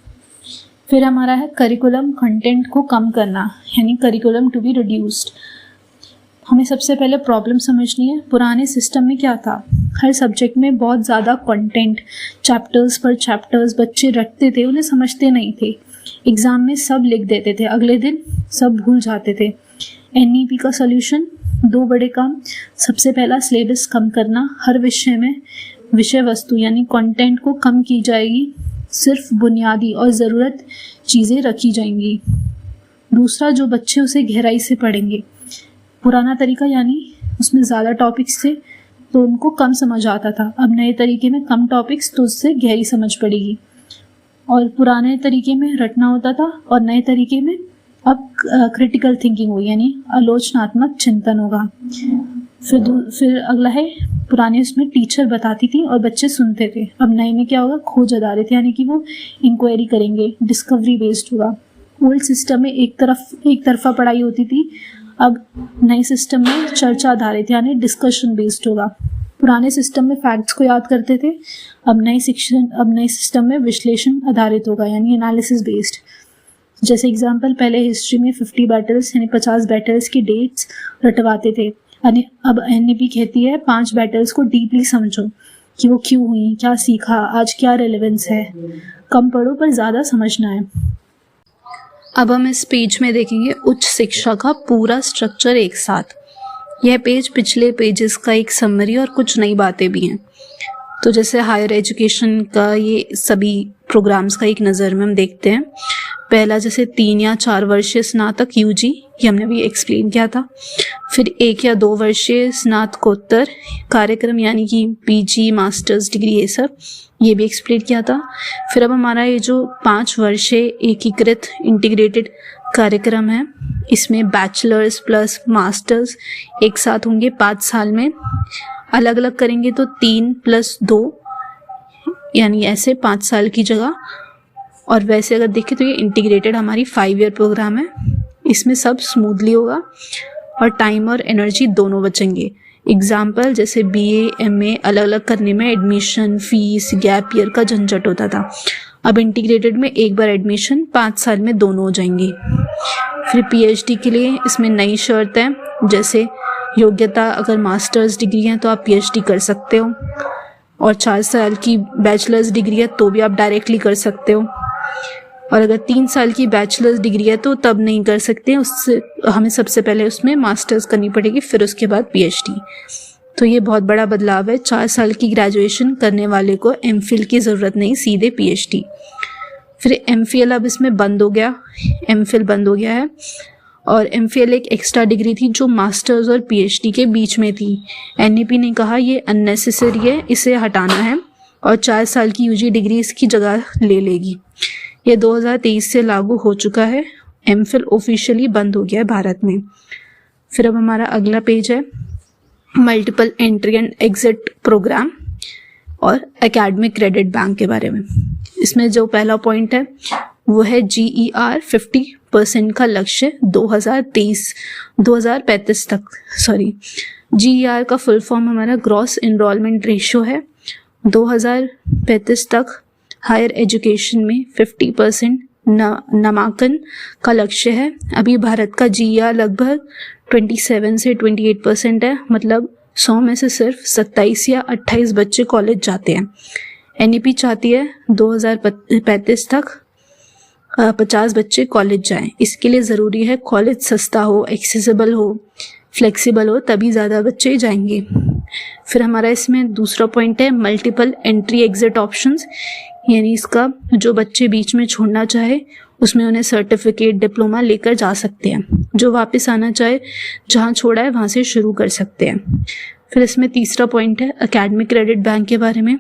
फिर हमारा है करिकुलम कंटेंट को कम करना, यानी करिकुलम टू बी रिड्यूस्ड। हमें सबसे पहले प्रॉब्लम समझनी है। पुराने सिस्टम में क्या था, हर सब्जेक्ट में बहुत ज़्यादा कंटेंट, चैप्टर्स पर चैप्टर्स बच्चे रटते थे, उन्हें समझते नहीं थे। एग्ज़ाम में सब लिख देते थे, अगले दिन सब भूल जाते थे। एनईपी का सॉल्यूशन, 2 बड़े काम। सबसे पहला सिलेबस कम करना, हर विषय में विषय वस्तु यानी कंटेंट को कम की जाएगी, सिर्फ बुनियादी और ज़रूरत चीज़ें रखी जाएंगी। दूसरा, जो बच्चे उसे गहराई से पढ़ेंगे। पुराना तरीका यानी उसमें ज़्यादा टॉपिक्स थे तो उनको कम समझ आता था, अब नए तरीके में कम टॉपिक्स तो उससे गहरी समझ पड़ेगी। और पुराने तरीके में रटना होता था और नए तरीके में अब क्रिटिकल थिंकिंग हुई, यानी आलोचनात्मक चिंतन होगा। फिर अगला है, पुराने उसमें टीचर बताती थी और बच्चे सुनते थे, अब नए में क्या होगा, खोज आधारित, यानी कि वो इंक्वायरी करेंगे, डिस्कवरी बेस्ड होगा। ओल्ड सिस्टम में एक तरफा पढ़ाई होती थी, अब नए सिस्टम में चर्चा आधारित यानी डिस्कशन बेस्ड होगा। पुराने सिस्टम में फैक्ट्स को याद करते थे, अब नए सिस्टम में विश्लेषण आधारित होगा, यानी एनालिसिस बेस्ड। जैसे एग्जांपल, पहले हिस्ट्री में 50 बैटल्स यानी 50 बैटल्स की डेट्स रटवाते थे, अब एनईपी कहती है 5 बैटल्स को डीपली समझो कि वो क्यों हुई, क्या सीखा, आज क्या रेलेवेंस है। कम पढ़ो पर ज़्यादा समझना है। अब हम इस पेज में देखेंगे उच्च शिक्षा का पूरा स्ट्रक्चर एक साथ। यह पेज पिछले पेजेस का एक समरी और कुछ नई बातें भी हैं। तो जैसे हायर एजुकेशन का ये सभी प्रोग्राम्स का एक नज़र में हम देखते हैं। पहला जैसे 3 या 4 वर्षीय स्नातक यूजी, ये हमने भी एक्सप्लेन किया था। फिर 1 या 2 वर्षीय स्नातकोत्तर कार्यक्रम यानी कि पीजी, मास्टर्स डिग्री, ये सब ये भी एक्सप्लेन किया था। फिर अब हमारा ये जो 5 वर्षीय एकीकृत इंटीग्रेटेड कार्यक्रम है, इसमें बैचलर्स प्लस मास्टर्स एक साथ होंगे 5 साल में। अलग अलग करेंगे तो 3 + 2 यानी ऐसे 5 साल की जगह। और वैसे अगर देखें तो ये इंटीग्रेटेड हमारी 5 ईयर प्रोग्राम है। इसमें सब स्मूथली होगा और टाइम और एनर्जी दोनों बचेंगे। एग्जाम्पल जैसे बीए, एमए अलग अलग करने में एडमिशन, फीस, गैप ईयर का झंझट होता था। अब इंटीग्रेटेड में एक बार एडमिशन, 5 साल में दोनों हो जाएंगे। फिर पीएचडी के लिए इसमें नई शर्त है, जैसे योग्यता अगर मास्टर्स डिग्री है तो आप पीएचडी कर सकते हो, और 4 साल की बैचलर्स डिग्री है तो भी आप डायरेक्टली कर सकते हो, और अगर 3 साल की बैचलर्स डिग्री है तो तब नहीं कर सकते, उससे हमें सबसे पहले उसमें मास्टर्स करनी पड़ेगी, फिर उसके बाद पीएचडी। तो ये बहुत बड़ा बदलाव है। 4 साल की ग्रेजुएशन करने वाले को एमफिल की ज़रूरत नहीं, सीधे पीएचडी। फिर एमफिल अब इसमें बंद हो गया, एमफिल बंद हो गया है। और एमफिल एक एक्स्ट्रा डिग्री थी जो मास्टर्स और पीएचडी के बीच में थी। एनईपी ने कहा ये अननेसेसरी है, इसे हटाना है, और 4 साल की यूजी डिग्री इसकी जगह ले लेगी। ये 2023 से लागू हो चुका है। एमफिल ऑफिशियली बंद हो गया है भारत में। फिर अब हमारा अगला पेज है multiple entry and exit programme और एकेडमिक क्रेडिट बैंक के बारे में। इसमें जो पहला पॉइंट है वो है GER 50% का लक्ष्य 2035 तक। GER का फुल फॉर्म हमारा ग्रॉस एनरोलमेंट रेशियो है। 2035 तक हायर एजुकेशन में 50% नामांकन का लक्ष्य है। अभी भारत का GER लगभग 27 से 28% है, मतलब 100 में से सिर्फ 27 या 28 बच्चे कॉलेज जाते हैं। एनईपी चाहती है 2035 तक 50 बच्चे कॉलेज जाएं। इसके लिए ज़रूरी है कॉलेज सस्ता हो, एक्सेसिबल हो, फ्लेक्सिबल हो, तभी ज़्यादा बच्चे जाएंगे। फिर हमारा इसमें दूसरा पॉइंट है मल्टीपल एंट्री एग्जिट ऑप्शंस, यानी इसका जो बच्चे बीच में छोड़ना चाहे उसमें उन्हें सर्टिफिकेट, डिप्लोमा लेकर जा सकते हैं। जो वापस आना चाहे जहाँ छोड़ा है वहाँ से शुरू कर सकते हैं। फिर इसमें तीसरा पॉइंट है एकेडमिक क्रेडिट बैंक के बारे में।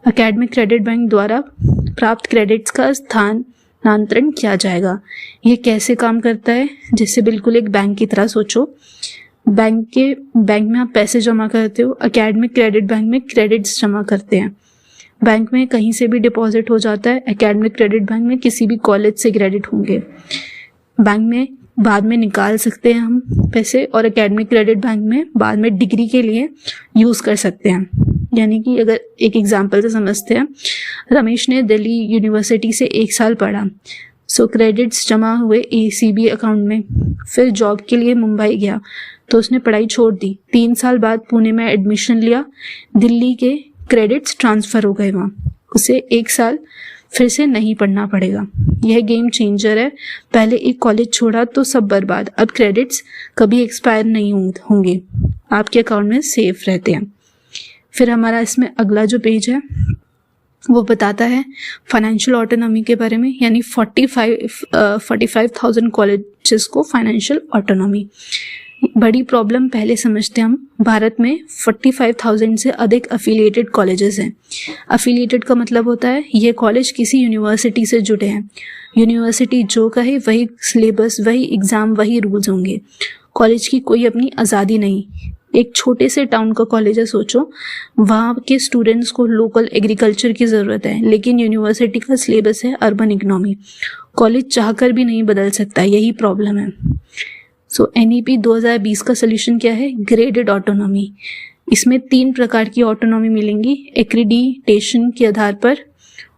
एकेडमिक क्रेडिट बैंक द्वारा प्राप्त क्रेडिट्स का स्थानांतरण किया जाएगा। ये कैसे काम करता है? जैसे बिल्कुल एक बैंक की तरह सोचो। बैंक में आप पैसे जमा करते हो, एकेडमिक क्रेडिट बैंक में क्रेडिट्स जमा करते हैं। बैंक में कहीं से भी डिपॉजिट हो जाता है, एकेडमिक क्रेडिट बैंक में किसी भी कॉलेज से क्रेडिट होंगे। बैंक में बाद में निकाल सकते हैं हम पैसे, और एकेडमिक क्रेडिट बैंक में बाद में डिग्री के लिए यूज़ कर सकते हैं। यानी कि अगर एक एग्जांपल से समझते हैं, रमेश ने दिल्ली यूनिवर्सिटी से 1 साल पढ़ा, सो क्रेडिट्स जमा हुए ACB अकाउंट में। फिर जॉब के लिए मुंबई गया तो उसने पढ़ाई छोड़ दी। 3 साल बाद पुणे में एडमिशन लिया, दिल्ली के क्रेडिट्स ट्रांसफ़र हो गए वहाँ, उसे 1 साल फिर से नहीं पढ़ना पड़ेगा। यह गेम चेंजर है। पहले एक कॉलेज छोड़ा तो सब बर्बाद, अब क्रेडिट्स कभी एक्सपायर नहीं होंगे, आपके अकाउंट में सेफ रहते हैं। फिर हमारा इसमें अगला जो पेज है वो बताता है फाइनेंशियल ऑटोनॉमी के बारे में, यानी 45,000 कॉलेजेस को फाइनेंशियल ऑटोनॉमी। बड़ी प्रॉब्लम पहले समझते हैं हम। भारत में 45,000 से अधिक अफिलिएटेड कॉलेजेस हैं। अफिलिएटेड का मतलब होता है ये कॉलेज किसी यूनिवर्सिटी से जुड़े हैं। यूनिवर्सिटी जो कहे वही सिलेबस, वही एग्ज़ाम, वही रूल्स होंगे। कॉलेज की कोई अपनी आज़ादी नहीं। एक छोटे से टाउन का कॉलेज है, सोचो, वहाँ के स्टूडेंट्स को लोकल एग्रीकल्चर की ज़रूरत है, लेकिन यूनिवर्सिटी का सिलेबस है अर्बन इकोनॉमी। कॉलेज चाहकर भी नहीं बदल सकता, यही प्रॉब्लम है। सो NEP 2020 का सोल्यूशन क्या है? Graded autonomy. इसमें 3 प्रकार की ऑटोनॉमी मिलेंगी एक्रीडिटेशन के आधार पर।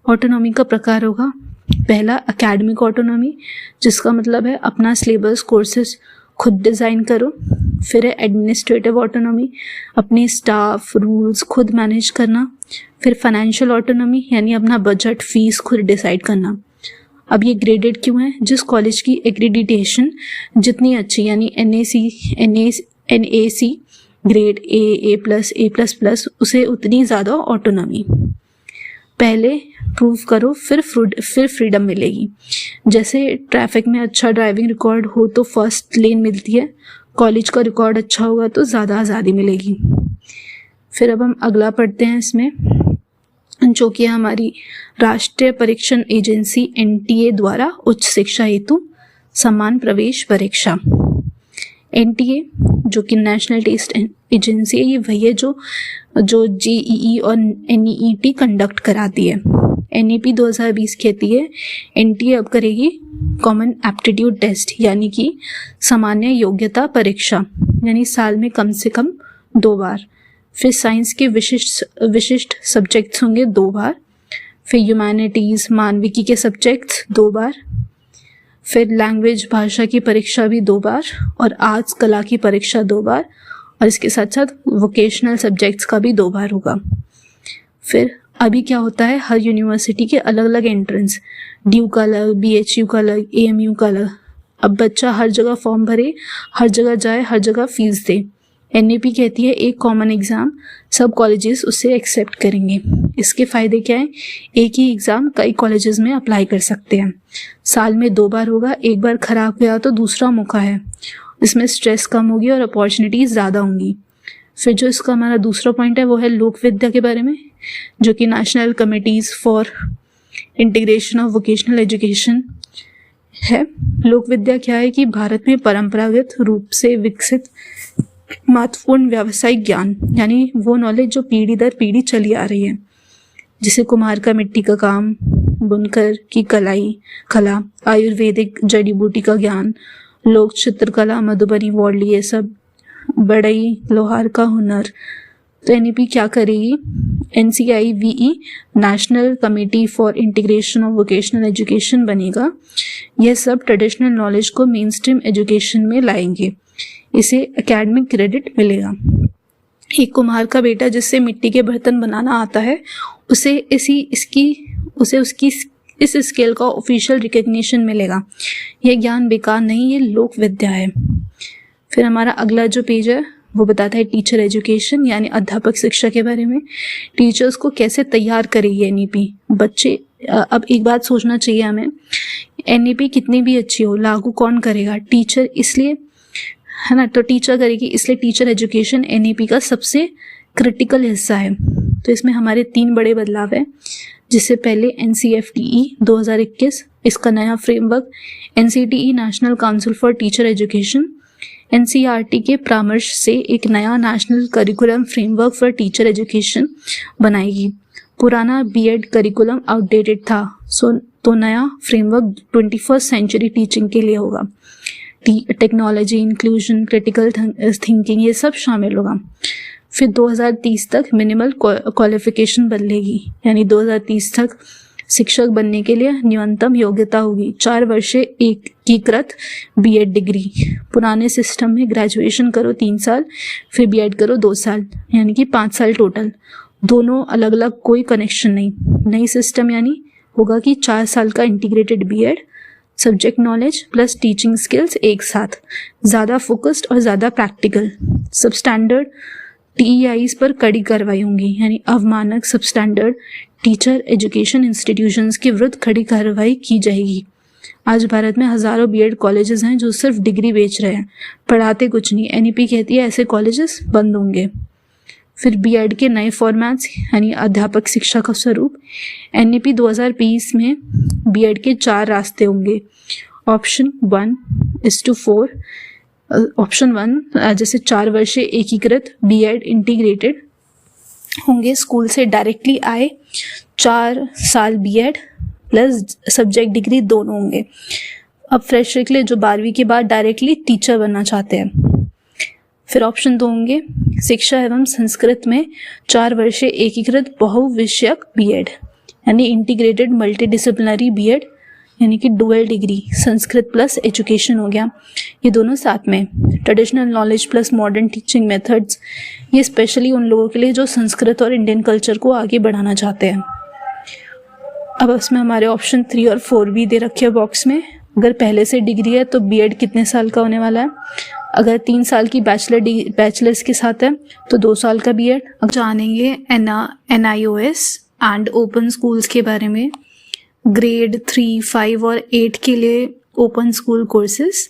ऑटोनॉमी का प्रकार होगा, पहला एकेडमिक ऑटोनॉमी, जिसका मतलब है अपना सिलेबस, कोर्सेज खुद डिज़ाइन करो। फिर है एडमिनिस्ट्रेटिव ऑटोनॉमी, अपने स्टाफ, रूल्स खुद मैनेज करना। फिर फाइनेंशियल ऑटोनॉमी, यानी अपना बजट, फीस खुद डिसाइड करना। अब ये ग्रेडेड क्यों है? जिस कॉलेज की एक्रीडिटेशन जितनी अच्छी, यानी NAC ग्रेड A+, उसे उतनी ज़्यादा ऑटोनॉमी। पहले प्रूव करो, फिर फ्रीडम मिलेगी। जैसे ट्रैफिक में अच्छा ड्राइविंग रिकॉर्ड हो तो फर्स्ट लेन मिलती है, कॉलेज का रिकॉर्ड अच्छा होगा तो ज़्यादा आज़ादी मिलेगी। फिर अब हम अगला पढ़ते हैं इसमें, जो कि हमारी राष्ट्रीय परीक्षण एजेंसी NTA द्वारा उच्च शिक्षा हेतु समान प्रवेश परीक्षा। NTA जो कि नेशनल टेस्ट एजेंसी है, ये वही है जो JEE और NEET कंडक्ट कराती है। NEP 2020 कहती है NTA अब करेगी कॉमन एप्टीट्यूड टेस्ट, यानी कि सामान्य योग्यता परीक्षा, यानी साल में कम से कम 2 बार। फिर साइंस के विशिष्ट सब्जेक्ट्स होंगे 2 बार। फिर ह्यूमैनिटीज़, मानविकी के सब्जेक्ट्स 2 बार। फिर लैंग्वेज, भाषा की परीक्षा भी 2 बार, और आर्ट्स, कला की परीक्षा 2 बार, और इसके साथ साथ वोकेशनल सब्जेक्ट्स का भी 2 बार होगा। फिर अभी क्या होता है, हर यूनिवर्सिटी के अलग अलग एंट्रेंस, DU का अलग, BHU का अलग, AMU का अलग। अब बच्चा हर जगह फॉर्म भरे, हर जगह जाए, हर जगह फीस दे। NAP कहती है एक कॉमन एग्ज़ाम, सब कॉलेजेस उसे एक्सेप्ट करेंगे। इसके फ़ायदे क्या हैं? एक ही एग्ज़ाम कई कॉलेजेस में अप्लाई कर सकते हैं, साल में 2 बार होगा, एक बार खराब गया तो दूसरा मौका है। इसमें स्ट्रेस कम होगी और अपॉर्चुनिटीज़ ज़्यादा होंगी। फिर जो इसका हमारा दूसरा पॉइंट है वो है लोक विद्या के बारे में, जो कि national committees for integration of vocational education है। लोक विद्या क्या है कि भारत में परंपरागत रूप से विकसित महत्वपूर्ण व्यावसायिक ज्ञान, यानी वो नॉलेज जो पीढ़ी दर पीढ़ी चली आ रही है, जैसे कुम्हार का मिट्टी का काम, बुनकर की कला, आयुर्वेदिक जड़ी बूटी का ज्ञान, लोक चित्रकला, मधुबनी, वॉडली, ये सब, बढ़ई, लोहार का हुनर। तो NEP क्या करेगी? NCIVE national committee for integration of vocational education बनेगा। यह सब ट्रेडिशनल नॉलेज को मेन स्ट्रीम एजुकेशन में लाएंगे। इसे एकेडमिक क्रेडिट मिलेगा। एक कुम्हार का बेटा जिससे मिट्टी के बर्तन बनाना आता है, उसे उसकी इस स्केल का ऑफिशियल रिकग्निशन मिलेगा। यह ज्ञान बेकार नहीं, ये लोक विद्या है। फिर हमारा अगला जो पेज है वो बताता है टीचर एजुकेशन, यानी अध्यापक शिक्षा के बारे में। टीचर्स को कैसे तैयार करेगी NEP? बच्चे, अब एक बात सोचना चाहिए हमें, NEP कितनी भी अच्छी हो, लागू कौन करेगा? टीचर, इसलिए है ना, तो टीचर करेगी, इसलिए टीचर एजुकेशन NEP का सबसे क्रिटिकल हिस्सा है। तो इसमें हमारे 3 बड़े बदलाव हैं, जिससे पहले NCFTE 2021 इसका नया framework, NCTE national council for teacher education NCERT के परामर्श से एक नया national curriculum framework for teacher education बनाएगी। पुराना बीएड करिकुलम आउटडेटेड था, तो नया फ्रेमवर्क 21st सेंचुरी टीचिंग के लिए होगा। टेक्नोलॉजी, इंक्लूजन, क्रिटिकल थिंकिंग ये सब शामिल होगा। फिर 2030 तक मिनिमल क्वालिफिकेशन बदलेगी, यानी 2030 तक शिक्षक बनने के लिए न्यूनतम योग्यता होगी 4 वर्षीय एकीकृत बीएड डिग्री। पुराने सिस्टम में ग्रेजुएशन करो 3 साल, फिर बीएड करो 2 साल, यानी कि 5 साल टोटल। दोनों अलग अलग, कोई कनेक्शन नहीं। नई सिस्टम यानी होगा कि 4 साल का integrated B Ed, subject knowledge plus teaching skills एक साथ, ज़्यादा फोकस्ड और ज़्यादा प्रैक्टिकल। सब स्टैंडर्ड TEIs पर कड़ी कार्रवाई होंगी, यानी अवमानक सब स्टैंडर्ड टीचर एजुकेशन इंस्टीट्यूशंस के विरुद्ध कड़ी कार्रवाई की जाएगी। आज भारत में हज़ारों बीएड कॉलेजेस हैं जो सिर्फ डिग्री बेच रहे हैं, पढ़ाते कुछ नहीं। NEP कहती है ऐसे कॉलेजेस बंद होंगे। फिर बीएड के नए फॉर्मेट्स, यानी अध्यापक शिक्षा का स्वरूप। NEP 2020 में बीएड के 4 रास्ते होंगे। ऑप्शन 1:4। ऑप्शन 1 जैसे 4 वर्षीय एकीकृत बीएड इंटीग्रेटेड होंगे, स्कूल से डायरेक्टली आए, 4 साल बीएड प्लस सब्जेक्ट डिग्री दोनों होंगे। अब फ्रेशर के लिए जो 12वीं के बाद डायरेक्टली टीचर बनना चाहते हैं। फिर ऑप्शन 2 होंगे शिक्षा एवं संस्कृत में 4 वर्षीय एकीकृत बहुविषयक बीएड, यानी इंटीग्रेटेड मल्टीडिसिप्लिनरी बीएड, यानी कि dual degree, Sanskrit plus education हो गया, ये दोनों साथ में। Traditional knowledge plus modern teaching methods, ये स्पेशली उन लोगों के लिए जो संस्कृत और इंडियन कल्चर को आगे बढ़ाना चाहते हैं। अब उसमें हमारे ऑप्शन 3 और 4 भी दे रखे हैं बॉक्स में। अगर पहले से डिग्री है तो बीएड कितने साल का होने वाला है। अगर 3 साल की बैचलर्स के साथ है तो 2 साल का बीएड। अब जानेंगे NIOS एंड ओपन स्कूल्स के बारे में। ग्रेड 3, 5 और 8 के लिए ओपन स्कूल कोर्सेज।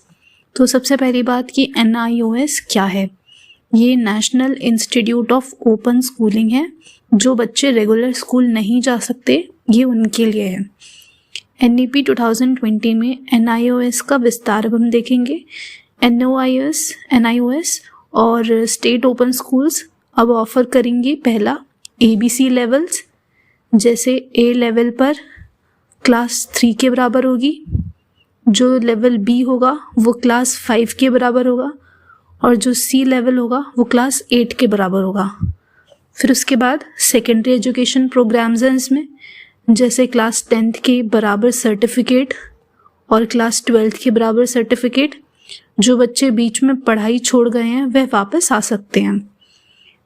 तो सबसे पहली बात कि NIOS क्या है। ये national institute of open schooling है। जो बच्चे रेगुलर स्कूल नहीं जा सकते, ये उनके लिए है। NEP 2020 में NIOS का विस्तार अब हम देखेंगे। NIOS और स्टेट ओपन स्कूल्स अब ऑफर करेंगी पहला ABC लेवल्स, जैसे A लेवल पर क्लास 3 के बराबर होगी, जो लेवल B होगा वो क्लास 5 के बराबर होगा, और जो C लेवल होगा वो क्लास 8 के बराबर होगा। फिर उसके बाद सेकेंडरी एजुकेशन प्रोग्राम्स हैं इसमें, जैसे क्लास 10th के बराबर सर्टिफिकेट और क्लास 12th के बराबर सर्टिफिकेट। जो बच्चे बीच में पढ़ाई छोड़ गए हैं वह वापस आ सकते हैं।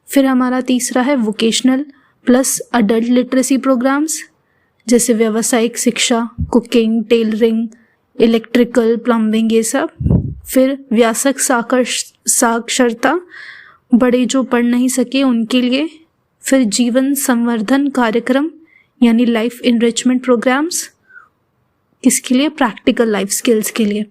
फिर हमारा तीसरा है vocational plus adult literacy programmes, जैसे व्यावसायिक शिक्षा, कुकिंग, टेलरिंग, इलेक्ट्रिकल, प्लम्बिंग, ये सब। फिर व्यापक साक्षरता, बड़े जो पढ़ नहीं सके उनके लिए। फिर जीवन संवर्धन कार्यक्रम, यानी लाइफ इनरिचमेंट प्रोग्राम्स, किसके लिए? प्रैक्टिकल लाइफ स्किल्स के लिए।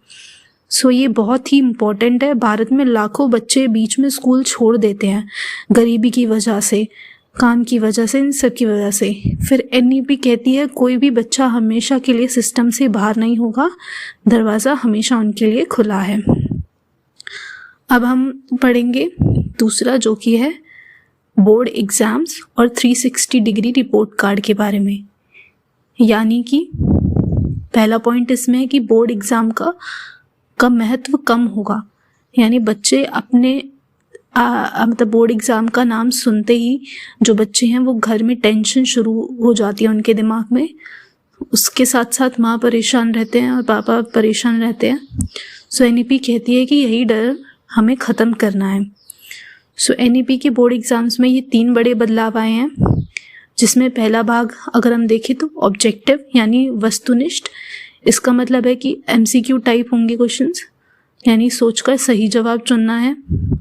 सो ये बहुत ही इम्पोर्टेंट है। भारत में लाखों बच्चे बीच में स्कूल छोड़ देते हैं, गरीबी की वजह से, काम की वजह से, इन सब की वजह से। फिर NEP कहती है कोई भी बच्चा हमेशा के लिए सिस्टम से बाहर नहीं होगा, दरवाज़ा हमेशा उनके लिए खुला है। अब हम पढ़ेंगे दूसरा, जो कि है बोर्ड एग्ज़ाम्स और 360 डिग्री रिपोर्ट कार्ड के बारे में। यानी कि पहला पॉइंट इसमें है कि बोर्ड एग्ज़ाम का महत्व कम होगा, यानी बच्चे अपने मतलब बोर्ड एग्ज़ाम का नाम सुनते ही जो बच्चे हैं वो घर में टेंशन शुरू हो जाती है उनके दिमाग में। उसके साथ साथ माँ परेशान रहते हैं और पापा परेशान रहते हैं। सो NEP कहती है कि यही डर हमें ख़त्म करना है। सो NEP के बोर्ड एग्ज़ाम्स में ये 3 बड़े बदलाव आए हैं, जिसमें पहला भाग अगर हम देखें तो ऑब्जेक्टिव, यानी वस्तुनिष्ठ। इसका मतलब है कि MCQ टाइप होंगे क्वेश्चंस, यानी सोचकर सही जवाब चुनना है।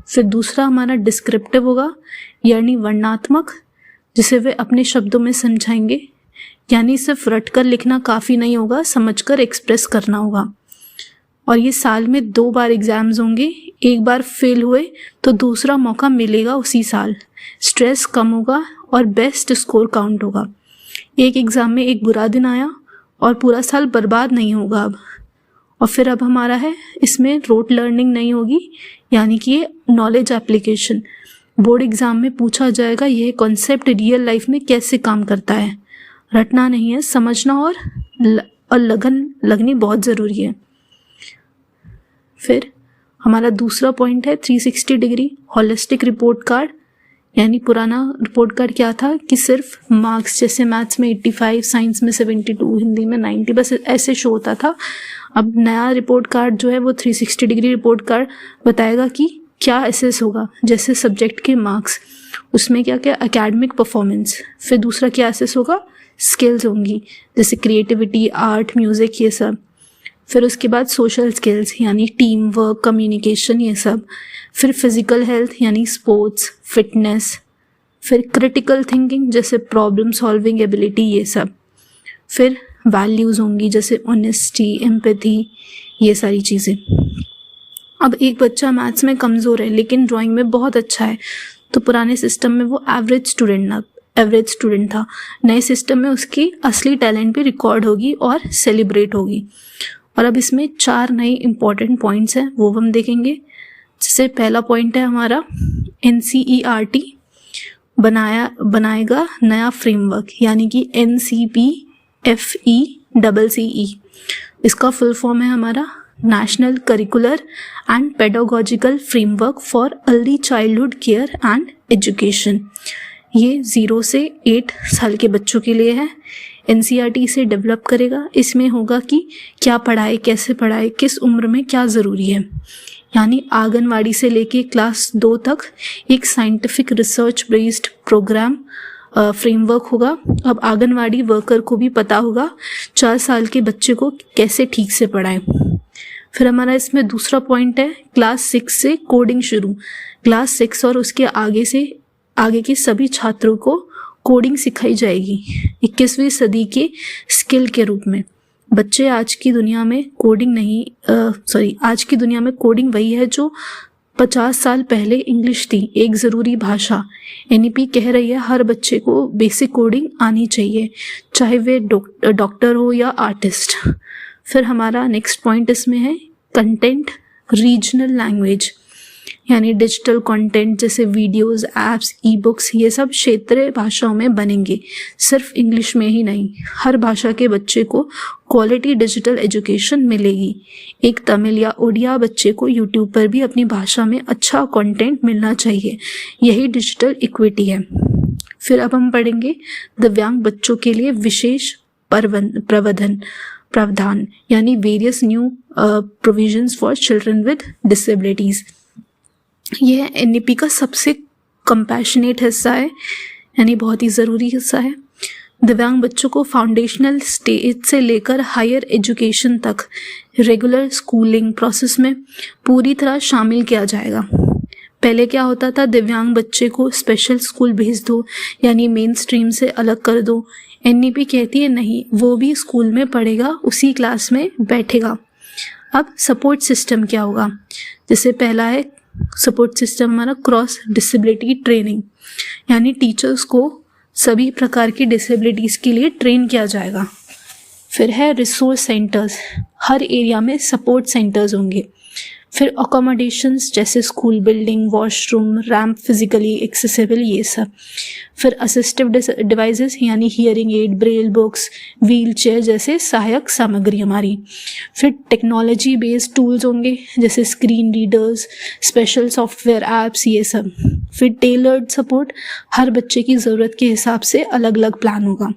फिर दूसरा हमारा डिस्क्रिप्टिव होगा, यानी वर्णनात्मक, जिसे वे अपने शब्दों में समझाएंगे, यानी सिर्फ रटकर लिखना काफ़ी नहीं होगा, समझकर एक्सप्रेस करना होगा। और ये साल में 2 बार एग्ज़ाम्स होंगे, एक बार फेल हुए तो दूसरा मौका मिलेगा उसी साल। स्ट्रेस कम होगा और बेस्ट स्कोर काउंट होगा। एक एग्ज़ाम में एक बुरा दिन आया और पूरा साल बर्बाद नहीं होगा अब। और फिर अब हमारा है, इसमें रोट लर्निंग नहीं होगी, यानी कि ये नॉलेज एप्लीकेशन। बोर्ड एग्ज़ाम में पूछा जाएगा ये कॉन्सेप्ट रियल लाइफ में कैसे काम करता है। रटना नहीं है, समझना और लगन लगनी बहुत ज़रूरी है। फिर हमारा दूसरा पॉइंट है 360 डिग्री होलिस्टिक रिपोर्ट कार्ड। यानी पुराना रिपोर्ट कार्ड क्या था कि सिर्फ मार्क्स, जैसे मैथ्स में 85, साइंस में 72, हिंदी में 90, बस ऐसे शो होता था। अब नया रिपोर्ट कार्ड जो है वो 360 डिग्री रिपोर्ट कार्ड बताएगा कि क्या असेस होगा, जैसे सब्जेक्ट के मार्क्स, उसमें क्या क्या एकेडमिक परफॉर्मेंस, फिर दूसरा क्या असेस होगा, स्किल्स होंगी जैसे क्रिएटिविटी, आर्ट, म्यूज़िक, ये सब। फिर उसके बाद सोशल स्किल्स यानी टीम वर्क, कम्युनिकेशन, ये सब। फिर फिजिकल हेल्थ यानी स्पोर्ट्स, फिटनेस। फिर क्रिटिकल थिंकिंग जैसे प्रॉब्लम सॉल्विंग एबिलिटी, ये सब। फिर वैल्यूज़ होंगी जैसे ऑनेस्टी, एम्पैथी, ये सारी चीज़ें। अब एक बच्चा मैथ्स में कमज़ोर है लेकिन ड्राइंग में बहुत अच्छा है, तो पुराने सिस्टम में वो एवरेज स्टूडेंट था। नए सिस्टम में उसकी असली टैलेंट भी रिकॉर्ड होगी और सेलिब्रेट होगी। और अब इसमें 4 नए इंपॉर्टेंट पॉइंट्स हैं, वो हम देखेंगे। जैसे पहला पॉइंट है हमारा NCERT बनाएगा नया फ्रेमवर्क, यानी कि NCPFECCE। इसका फुल फॉर्म है हमारा national curricular and pedagogical framework for early childhood care and education. ये 0 से 8 साल के बच्चों के लिए है। NCERT इसे डेवलप करेगा। इसमें होगा कि क्या पढ़ाए, कैसे पढ़ाए, किस उम्र में क्या ज़रूरी है। यानी आंगनवाड़ी से लेके क्लास 2 तक एक scientific research based programme framework होगा। अब आंगनवाड़ी वर्कर को भी पता होगा 4 साल के बच्चे को कैसे ठीक से पढ़ाएं। फिर हमारा इसमें दूसरा पॉइंट है क्लास 6 से कोडिंग शुरू। क्लास 6 और उसके आगे के सभी छात्रों को कोडिंग सिखाई जाएगी 21वीं सदी के स्किल के रूप में। बच्चे आज की दुनिया में कोडिंग वही है जो 50 साल पहले इंग्लिश थी, एक ज़रूरी भाषा। NEP कह रही है हर बच्चे को बेसिक कोडिंग आनी चाहिए, चाहे वे डॉक्टर हो या आर्टिस्ट। फिर हमारा नेक्स्ट पॉइंट इसमें है कंटेंट रीजनल लैंग्वेज, यानी डिजिटल कंटेंट जैसे वीडियोस, एप्स, ई-बुक्स, ये सब क्षेत्रीय भाषाओं में बनेंगे, सिर्फ इंग्लिश में ही नहीं। हर भाषा के बच्चे को क्वालिटी डिजिटल एजुकेशन मिलेगी। एक तमिल या उड़िया बच्चे को यूट्यूब पर भी अपनी भाषा में अच्छा कंटेंट मिलना चाहिए। यही डिजिटल इक्विटी है। फिर अब हम पढ़ेंगे दिव्यांग बच्चों के लिए विशेष प्रावधान, यानी various new provisions for children with disabilities. यह NEP का सबसे कंपैशनेट हिस्सा है, यानी बहुत ही ज़रूरी हिस्सा है। दिव्यांग बच्चों को फाउंडेशनल स्टेज से लेकर हायर एजुकेशन तक रेगुलर स्कूलिंग प्रोसेस में पूरी तरह शामिल किया जाएगा। पहले क्या होता था, दिव्यांग बच्चे को स्पेशल स्कूल भेज दो, यानी मेन स्ट्रीम से अलग कर दो। NEP कहती है नहीं, वो भी स्कूल में पढ़ेगा, उसी क्लास में बैठेगा। अब सपोर्ट सिस्टम क्या होगा, जैसे पहला है सपोर्ट सिस्टम हमारा क्रॉस डिसेबिलिटी ट्रेनिंग, यानी टीचर्स को सभी प्रकार की डिसेबिलिटीज़ के लिए ट्रेन किया जाएगा। फिर है रिसोर्स सेंटर्स, हर एरिया में सपोर्ट सेंटर्स होंगे। फिर अकोमोडेशंस जैसे school building, washroom, ramp physically accessible, ये सब। फिर असिस्टिव डिवाइसेस यानी hearing aid, Braille books, wheel chair जैसे सहायक सामग्री हमारी। फिर टेक्नोलॉजी बेस्ड टूल्स होंगे जैसे screen readers, special software apps, ये सब। फिर टेलर्ड सपोर्ट, हर बच्चे की ज़रूरत के हिसाब से अलग अलग प्लान होगा।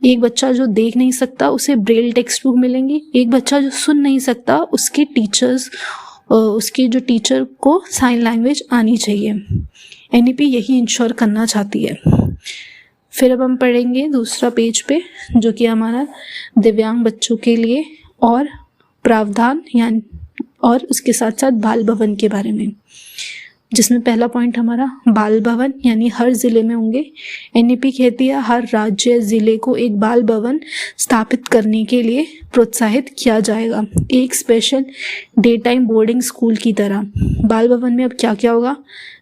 एक बच्चा जो देख नहीं सकता उसे ब्रेल टेक्स्ट बुक मिलेंगी। एक बच्चा जो सुन नहीं सकता उसके टीचर को साइन लैंग्वेज आनी चाहिए। NEP यही इंश्योर करना चाहती है। फिर अब हम पढ़ेंगे दूसरा पेज पे, जो कि हमारा दिव्यांग बच्चों के लिए और प्रावधान यानी और उसके साथ साथ बाल भवन के बारे में, जिसमें पहला पॉइंट हमारा बाल भवन, यानी हर ज़िले में होंगे। NEP कहती है हर राज्य ज़िले को एक बाल भवन स्थापित करने के लिए प्रोत्साहित किया जाएगा, एक special day time boarding school की तरह। बाल भवन में अब क्या क्या होगा,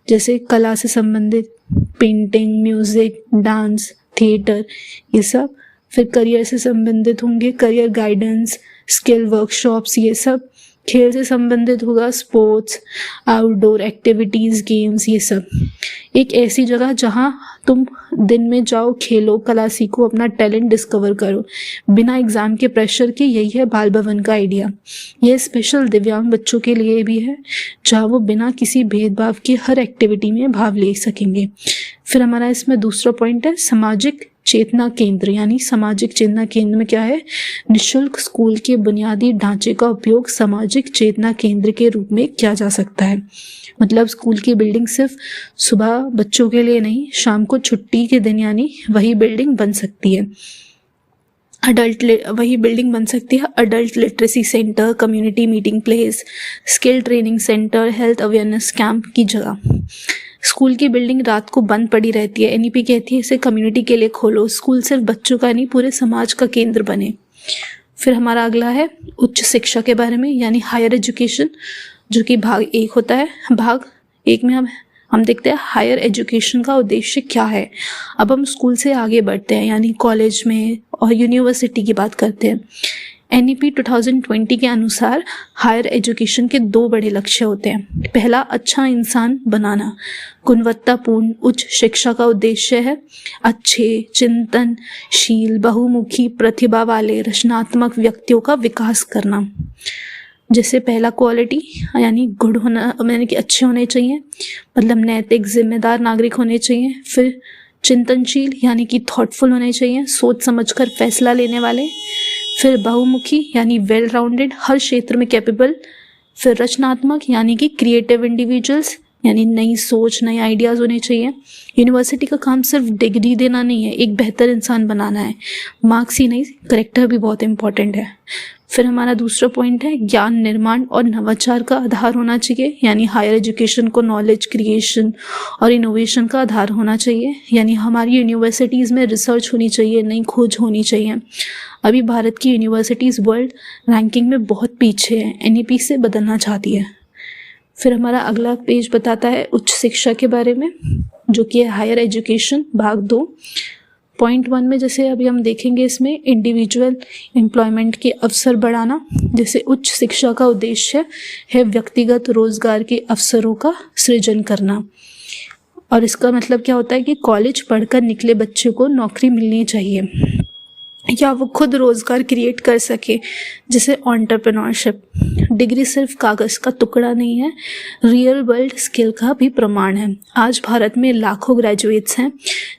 जैसे कला से संबंधित, पेंटिंग, म्यूजिक, डांस, थिएटर, ये सब। फिर करियर से संबंधित होंगे करियर गाइडेंस, स्किल वर्कशॉप्स, ये सब। खेल से संबंधित होगा स्पोर्ट्स, आउटडोर एक्टिविटीज़, गेम्स, ये सब। एक ऐसी जगह जहां तुम दिन में जाओ, खेलो, कला सीखो, अपना टैलेंट डिस्कवर करो बिना एग्ज़ाम के प्रेशर के। यही है बाल भवन का आइडिया। यह स्पेशल दिव्यांग बच्चों के लिए भी है, जहाँ वो बिना किसी भेदभाव के हर एक्टिविटी में भाग ले सकेंगे। फिर हमारा इसमें दूसरा पॉइंट है सामाजिक चेतना केंद्र। यानी सामाजिक चेतना केंद्र में क्या है, निशुल्क स्कूल के बुनियादी ढांचे का उपयोग सामाजिक चेतना केंद्र के रूप में किया जा सकता है। मतलब स्कूल की बिल्डिंग सिर्फ सुबह बच्चों के लिए नहीं, शाम को छुट्टी के दिन यानी वही बिल्डिंग बन सकती है। Adult literacy centre, community meeting place, skill training centre, health awareness camp की जगह। स्कूल की बिल्डिंग रात को बंद पड़ी रहती है, एनईपी कहती है इसे कम्युनिटी के लिए खोलो। स्कूल सिर्फ बच्चों का नहीं, पूरे समाज का केंद्र बने। फिर हमारा अगला है उच्च शिक्षा के बारे में, यानी हायर एजुकेशन, जो कि भाग 1 होता है। भाग 1 में हम देखते हैं हायर एजुकेशन का उद्देश्य क्या है। अब हम स्कूल से आगे बढ़ते हैं, यानी कॉलेज में और यूनिवर्सिटी की बात करते हैं। एनईपी 2020 के अनुसार हायर एजुकेशन के 2 बड़े लक्ष्य होते हैं। पहला, अच्छा इंसान बनाना। गुणवत्तापूर्ण उच्च शिक्षा का उद्देश्य है अच्छे, चिंतनशील, बहुमुखी प्रतिभा वाले रचनात्मक व्यक्तियों का विकास करना। जैसे पहला क्वालिटी, यानी गुड होना, यानी कि अच्छे होने चाहिए, मतलब नैतिक जिम्मेदार नागरिक होने चाहिए। फिर चिंतनशील, यानी कि थॉटफुल होने चाहिए, सोच समझकर फैसला लेने वाले। फिर बहुमुखी, यानी वेल राउंडेड, हर क्षेत्र में कैपेबल। फिर रचनात्मक, यानी कि क्रिएटिव इंडिविजुअल्स, यानी नई सोच, नए आइडियाज़ होने चाहिए। यूनिवर्सिटी का काम सिर्फ डिग्री देना नहीं है, एक बेहतर इंसान बनाना है। मार्क्स ही नहीं, करेक्टर भी बहुत इंपॉर्टेंट है। फिर हमारा दूसरा पॉइंट है ज्ञान निर्माण और नवाचार का आधार होना चाहिए, यानी हायर एजुकेशन को नॉलेज क्रिएशन और इनोवेशन का आधार होना चाहिए। यानी हमारी यूनिवर्सिटीज़ में रिसर्च होनी चाहिए, नई खोज होनी चाहिए। अभी भारत की यूनिवर्सिटीज़ वर्ल्ड रैंकिंग में बहुत पीछे है, एनईपी से बदलना चाहती है। फिर हमारा अगला पेज बताता है उच्च शिक्षा के बारे में, जो कि है हायर एजुकेशन भाग 2। पॉइंट 1 में जैसे अभी हम देखेंगे, इसमें इंडिविजुअल एम्प्लॉयमेंट के अवसर बढ़ाना। जैसे उच्च शिक्षा का उद्देश्य है व्यक्तिगत रोजगार के अवसरों का सृजन करना। और इसका मतलब क्या होता है कि कॉलेज पढ़कर निकले बच्चे को नौकरी मिलनी चाहिए या वो खुद रोजगार क्रिएट कर सके, जैसे एंटरप्रेन्योरशिप। डिग्री सिर्फ कागज़ का टुकड़ा नहीं है, रियल वर्ल्ड स्किल का भी प्रमाण है। आज भारत में लाखों ग्रेजुएट्स हैं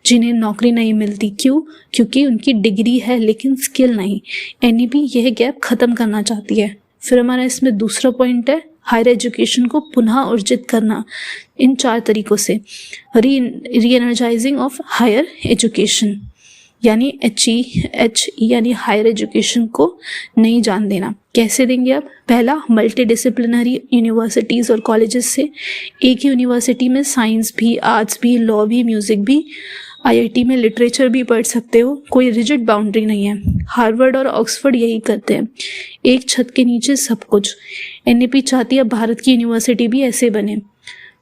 जिन्हें नौकरी नहीं मिलती। क्यों? क्योंकि उनकी डिग्री है लेकिन स्किल नहीं। एनईपी यह गैप ख़त्म करना चाहती है। फिर हमारा इसमें दूसरा पॉइंट है हायर एजुकेशन को पुनः अर्जित करना इन 4 तरीकों से। री एनर्जाइजिंग ऑफ हायर एजुकेशन, यानी एच यानी हायर एजुकेशन को नई जान देना। कैसे देंगे आप? पहला, मल्टी डिसिप्लिनरी यूनिवर्सिटीज़ और कॉलेजेस से। एक ही यूनिवर्सिटी में साइंस भी, आर्ट्स भी, लॉ भी, म्यूज़िक भी, आईआईटी में लिटरेचर भी पढ़ सकते हो, कोई रिजिड बाउंड्री नहीं है। हार्वर्ड और ऑक्सफोर्ड यही करते हैं, एक छत के नीचे सब कुछ। एनईपी चाहती है भारत की यूनिवर्सिटी भी ऐसे बने।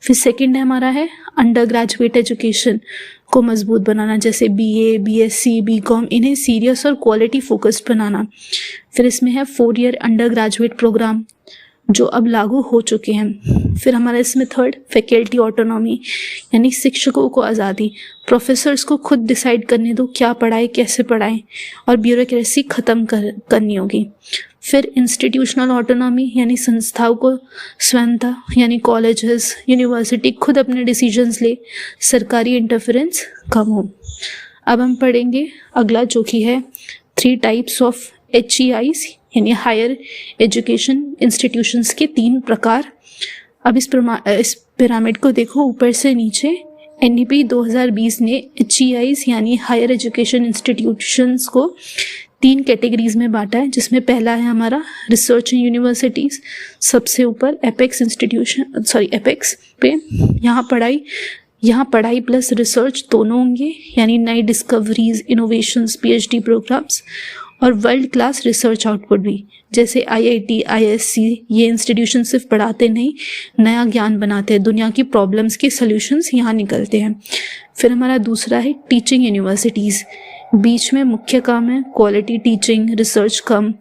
फिर सेकंड है हमारा है अंडर ग्रेजुएट एजुकेशन को मजबूत बनाना, जैसे बीए, बीएससी, बीकॉम, इन्हें सीरियस और क्वालिटी फोकस्ड बनाना। फिर इसमें है 4 ईयर अंडर ग्रेजुएट प्रोग्राम जो अब लागू हो चुके हैं। फिर हमारा इसमें थर्ड, फैकल्टी ऑटोनॉमी, यानी शिक्षकों को आज़ादी, प्रोफेसर्स को खुद डिसाइड करने दो क्या पढ़ाए, कैसे पढ़ाएं, और ब्यूरोक्रेसी ख़त्म करनी होगी। फिर इंस्टीट्यूशनल ऑटोनॉमी, यानी संस्थाओं को स्वतंत्रता, यानी कॉलेजेस, यूनिवर्सिटी खुद अपने डिसीजंस ले, सरकारी इंटरफेरेंस कम हो। अब हम पढ़ेंगे अगला, जो कि है 3 टाइप्स ऑफ HEIs, यानी हायर एजुकेशन इंस्टीट्यूशंस के 3 प्रकार। अब इस पिरामिड को देखो ऊपर से नीचे। एनईपी 2020 ने HEIs यानी हायर एजुकेशन इंस्टीट्यूशंस को 3 कैटेगरीज में बांटा है, जिसमें पहला है हमारा रिसर्च इन यूनिवर्सिटीज़, सबसे ऊपर एपेक्स पे। यहाँ पढ़ाई प्लस रिसर्च दोनों होंगे, यानी नई डिस्कवरीज, इनोवेशंस, PhD प्रोग्राम्स। और वर्ल्ड क्लास रिसर्च आउटपुट भी, जैसे IIT, ISC, ये इंस्टीट्यूशन सिर्फ पढ़ाते नहीं, नया ज्ञान बनाते हैं, दुनिया की प्रॉब्लम्स के सॉल्यूशंस यहाँ निकलते हैं। फिर हमारा दूसरा है टीचिंग यूनिवर्सिटीज़। बीच में मुख्य काम है क्वालिटी टीचिंग, रिसर्च कम,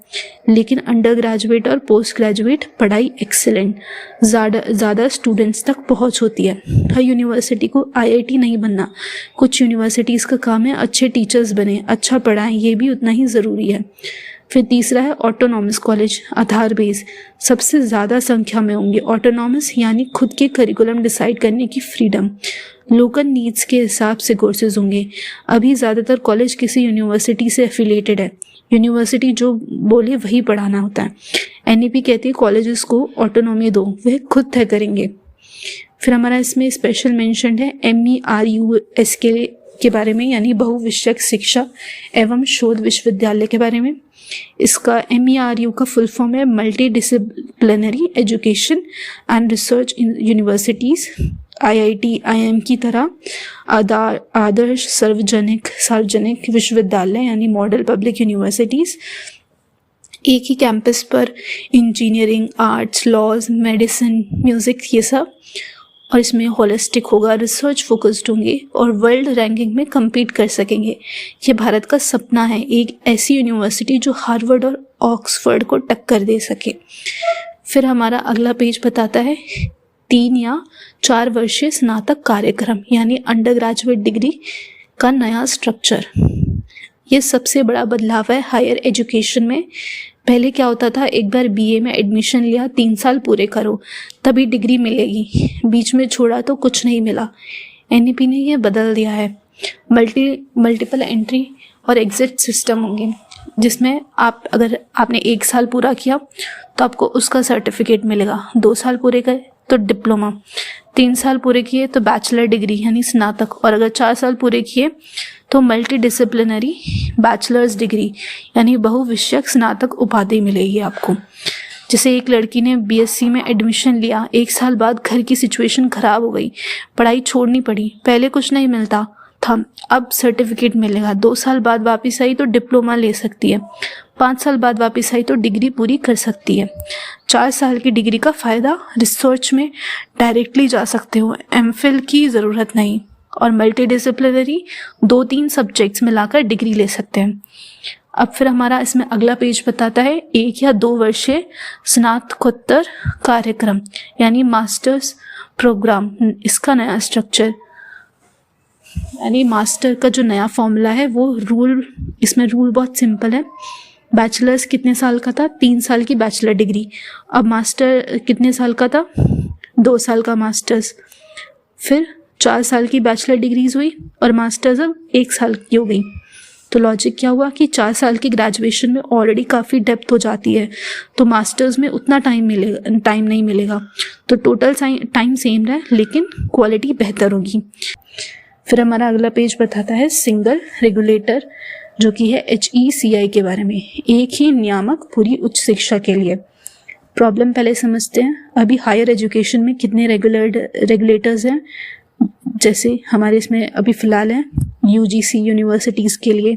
लेकिन अंडर ग्रेजुएट और पोस्ट ग्रेजुएट पढ़ाई एक्सेलेंट, ज़्यादा स्टूडेंट्स तक पहुंच होती है। हर यूनिवर्सिटी को IIT नहीं बनना, कुछ यूनिवर्सिटीज़ का काम है अच्छे टीचर्स बने, अच्छा पढ़ाएं, ये भी उतना ही ज़रूरी है। फिर तीसरा है ऑटोनॉमस कॉलेज, आधार बेस, सबसे ज़्यादा संख्या में होंगे। ऑटोनॉमस यानी खुद के करिकुलम डिसाइड करने की फ्रीडम, लोकल नीड्स के हिसाब से कोर्सेज होंगे। अभी ज़्यादातर कॉलेज किसी यूनिवर्सिटी से एफिलिएटेड है, यूनिवर्सिटी जो बोले वही पढ़ाना होता है। NEP कहती है कॉलेजेस को ऑटोनॉमी दो, वह खुद तय करेंगे। फिर हमारा इसमें स्पेशल मेंशन है MERUS के बारे में, यानी बहुविषयक शिक्षा एवं शोध विश्वविद्यालय के बारे में। इसका MERU का फुल फॉर्म है multi disciplinary education and research universities. IIT, IIM की तरह आदर्श सार्वजनिक विश्वविद्यालय यानी मॉडल पब्लिक यूनिवर्सिटीज़। एक ही कैंपस पर engineering, arts, laws, medicine, music, ये सब, और इसमें होलिस्टिक होगा, रिसर्च फोकस्ड होंगे और वर्ल्ड रैंकिंग में compete कर सकेंगे। ये भारत का सपना है, एक ऐसी यूनिवर्सिटी जो हार्वर्ड और ऑक्सफोर्ड को टक्कर दे सके। फिर हमारा अगला पेज बताता है 3 या 4 वर्षीय स्नातक कार्यक्रम यानी अंडर ग्रेजुएट डिग्री का नया स्ट्रक्चर। ये सबसे बड़ा बदलाव है हायर एजुकेशन में। पहले क्या होता था, एक बार BA में एडमिशन लिया, 3 साल पूरे करो तभी डिग्री मिलेगी, बीच में छोड़ा तो कुछ नहीं मिला। NEP ने ये बदल दिया है। मल्टीपल एंट्री और एग्जिट सिस्टम होंगे, जिसमें अगर आपने 1 साल पूरा किया तो आपको उसका सर्टिफिकेट मिलेगा, 2 साल पूरे करे तो डिप्लोमा, 3 साल पूरे किए तो बैचलर डिग्री यानी स्नातक, और अगर 4 साल पूरे किए तो मल्टी डिसिप्लिनरी बैचलर्स डिग्री यानी बहुविषयक स्नातक उपाधि मिलेगी आपको। जैसे एक लड़की ने BSc में एडमिशन लिया, 1 साल बाद घर की सिचुएशन ख़राब हो गई, पढ़ाई छोड़नी पड़ी, पहले कुछ नहीं मिलता था, अब सर्टिफिकेट मिलेगा, 2 साल बाद वापस आई तो डिप्लोमा ले सकती है, 5 साल बाद वापस आई तो डिग्री पूरी कर सकती है। 4 साल की डिग्री का फ़ायदा, रिसर्च में डायरेक्टली जा सकते हो, MPhil की ज़रूरत नहीं, और मल्टी डिसिप्लिनरी 2-3 सब्जेक्ट्स मिलाकर डिग्री ले सकते हैं। अब फिर हमारा इसमें अगला पेज बताता है 1 या 2 वर्षीय स्नातकोत्तर कार्यक्रम यानी मास्टर्स प्रोग्राम, इसका नया स्ट्रक्चर, यानी मास्टर का जो नया फॉर्मूला है वो इसमें रूल बहुत सिंपल है। बैचलर्स कितने साल का था, 3 साल की बैचलर डिग्री, अब मास्टर कितने साल का था, 2 साल का मास्टर्स, फिर 4 साल की बैचलर डिग्रीज हुई और मास्टर्स अब 1 साल की हो गई। तो लॉजिक क्या हुआ कि 4 साल की ग्रेजुएशन में ऑलरेडी काफ़ी डेप्थ हो जाती है, तो मास्टर्स में उतना टाइम नहीं मिलेगा, तो टोटल टाइम सेम रहे लेकिन क्वालिटी बेहतर होगी। फिर हमारा अगला पेज बताता है सिंगल रेगुलेटर जो कि है HECI के बारे में, एक ही नियामक पूरी उच्च शिक्षा के लिए। प्रॉब्लम पहले समझते हैं। अभी हायर एजुकेशन में कितने रेगुलेटर्स हैं, जैसे हमारे इसमें अभी फ़िलहाल है UGC यूनिवर्सिटीज़ के लिए,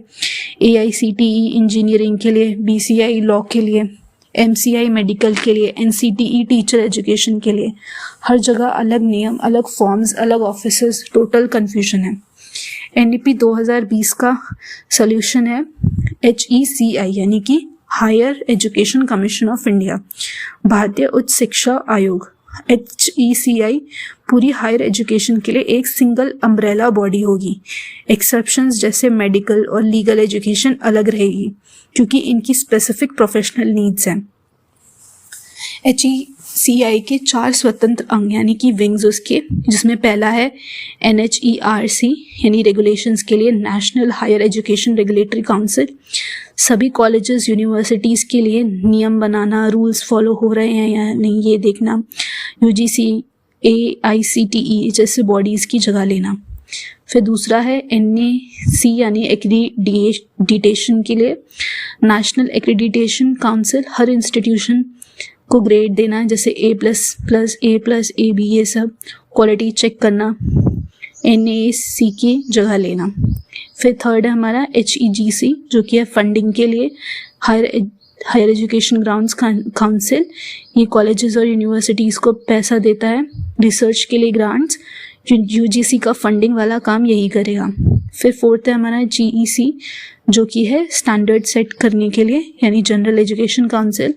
AICTE इंजीनियरिंग के लिए, BCI लॉ के लिए, MCI मेडिकल के लिए, NCTE टीचर एजुकेशन के लिए। हर जगह अलग नियम, अलग फॉर्म्स, अलग ऑफिसेस, टोटल कन्फ्यूजन है। NEP 2020 का सॉल्यूशन है HECI यानी कि higher education commission of India, भारतीय उच्च शिक्षा आयोग। HECI पूरी हायर एजुकेशन के लिए एक सिंगल अम्ब्रेला बॉडी होगी। एक्सेप्शंस जैसे मेडिकल और लीगल एजुकेशन अलग रहेगी क्योंकि इनकी स्पेसिफिक प्रोफेशनल नीड्स हैं। HECI के 4 स्वतंत्र अंग यानी कि विंग्स उसके, जिसमें पहला है NHERC यानी रेगुलेशंस के लिए national higher education regulatory council, सभी कॉलेजेस यूनिवर्सिटीज़ के लिए नियम बनाना, रूल्स फॉलो हो रहे हैं या नहीं ये देखना, UGC AICTE जैसे बॉडीज़ की जगह लेना। फिर दूसरा है NAC यानी एक्रीडिटेशन के लिए नेशनल एक्रीडिटेशन काउंसिल, हर इंस्टीट्यूशन को ग्रेड देना, जैसे A++, A+, AB ये सब, क्वालिटी चेक करना। NAC की जगह लेना। फिर थर्ड है हमारा HEGC जो कि है फंडिंग के लिए, हायर एजुकेशन ग्राउंड्स काउंसिल। ये कॉलेजेस और यूनिवर्सिटीज़ को पैसा देता है रिसर्च के लिए, ग्रांट्स। UGC का फंडिंग वाला काम यही करेगा। फिर फोर्थ है हमारा GEC जो कि है स्टैंडर्ड सेट करने के लिए, यानी general education council,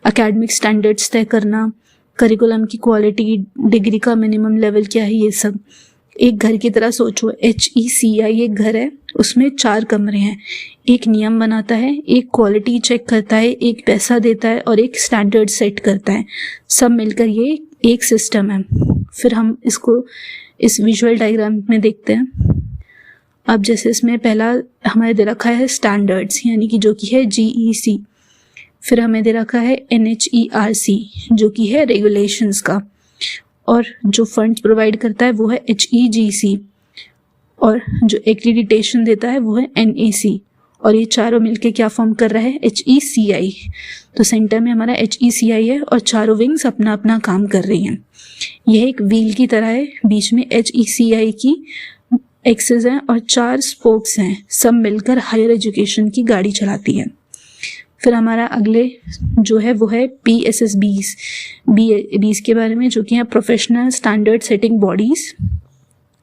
academic standards तय करना, करिकुलम की क्वालिटी, डिग्री का मिनिमम लेवल क्या है, ये सब। एक घर की तरह सोचो, HECI एक घर है, उसमें 4 कमरे हैं। एक नियम बनाता है, एक क्वालिटी चेक करता है, एक पैसा देता है और एक स्टैंडर्ड सेट करता है। सब मिलकर ये एक सिस्टम है। फिर हम इसको इस विजुअल डायग्राम में देखते हैं। अब जैसे इसमें पहला हमारे दे रखा है स्टैंडर्ड्स, यानी कि जो कि है GEC। फिर हमें दे रखा है NHERC जो कि है रेगुलेशंस का, और जो फंड्स प्रोवाइड करता है वो है HEGC, और जो एक्रीडिटेशन देता है वो है NAC, और ये चारों मिलके क्या फॉर्म कर रहा है, HECI। तो सेंटर में हमारा HECI है और चारों विंग्स अपना अपना काम कर रही हैं। यह एक व्हील की तरह है, बीच में HECI की एक्सेस हैं और 4 स्पोक्स हैं, सब मिलकर हायर एजुकेशन की गाड़ी चलाती है। फिर हमारा अगले जो है वो है PSSBs के बारे में, जो कि है प्रोफेशनल स्टैंडर्ड सेटिंग बॉडीज़।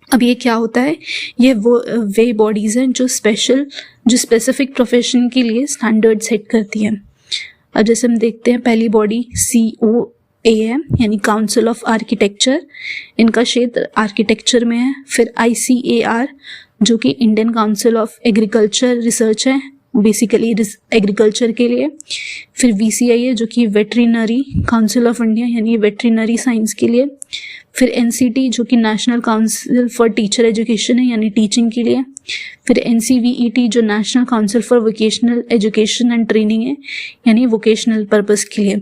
अब ये क्या होता है, ये वो वे बॉडीज़ हैं जो स्पेसिफिक प्रोफेशन के लिए स्टैंडर्ड सेट करती हैं। अब जैसे हम देखते हैं पहली बॉडी COAM यानी काउंसिल ऑफ आर्किटेक्चर, इनका क्षेत्र आर्किटेक्चर में है। फिर ICAR जो कि Indian council of agriculture research है, बेसिकली एग्रीकल्चर के लिए। फिर VCI है जो कि वेटरिनरी काउंसिल ऑफ इंडिया, यानी वेटरिनरी साइंस के लिए। फिर NCT जो कि national council for teacher education है, यानी टीचिंग के लिए। फिर NCVET जो national council for vocational education and training है, यानी वोकेशनल पर्पस के लिए।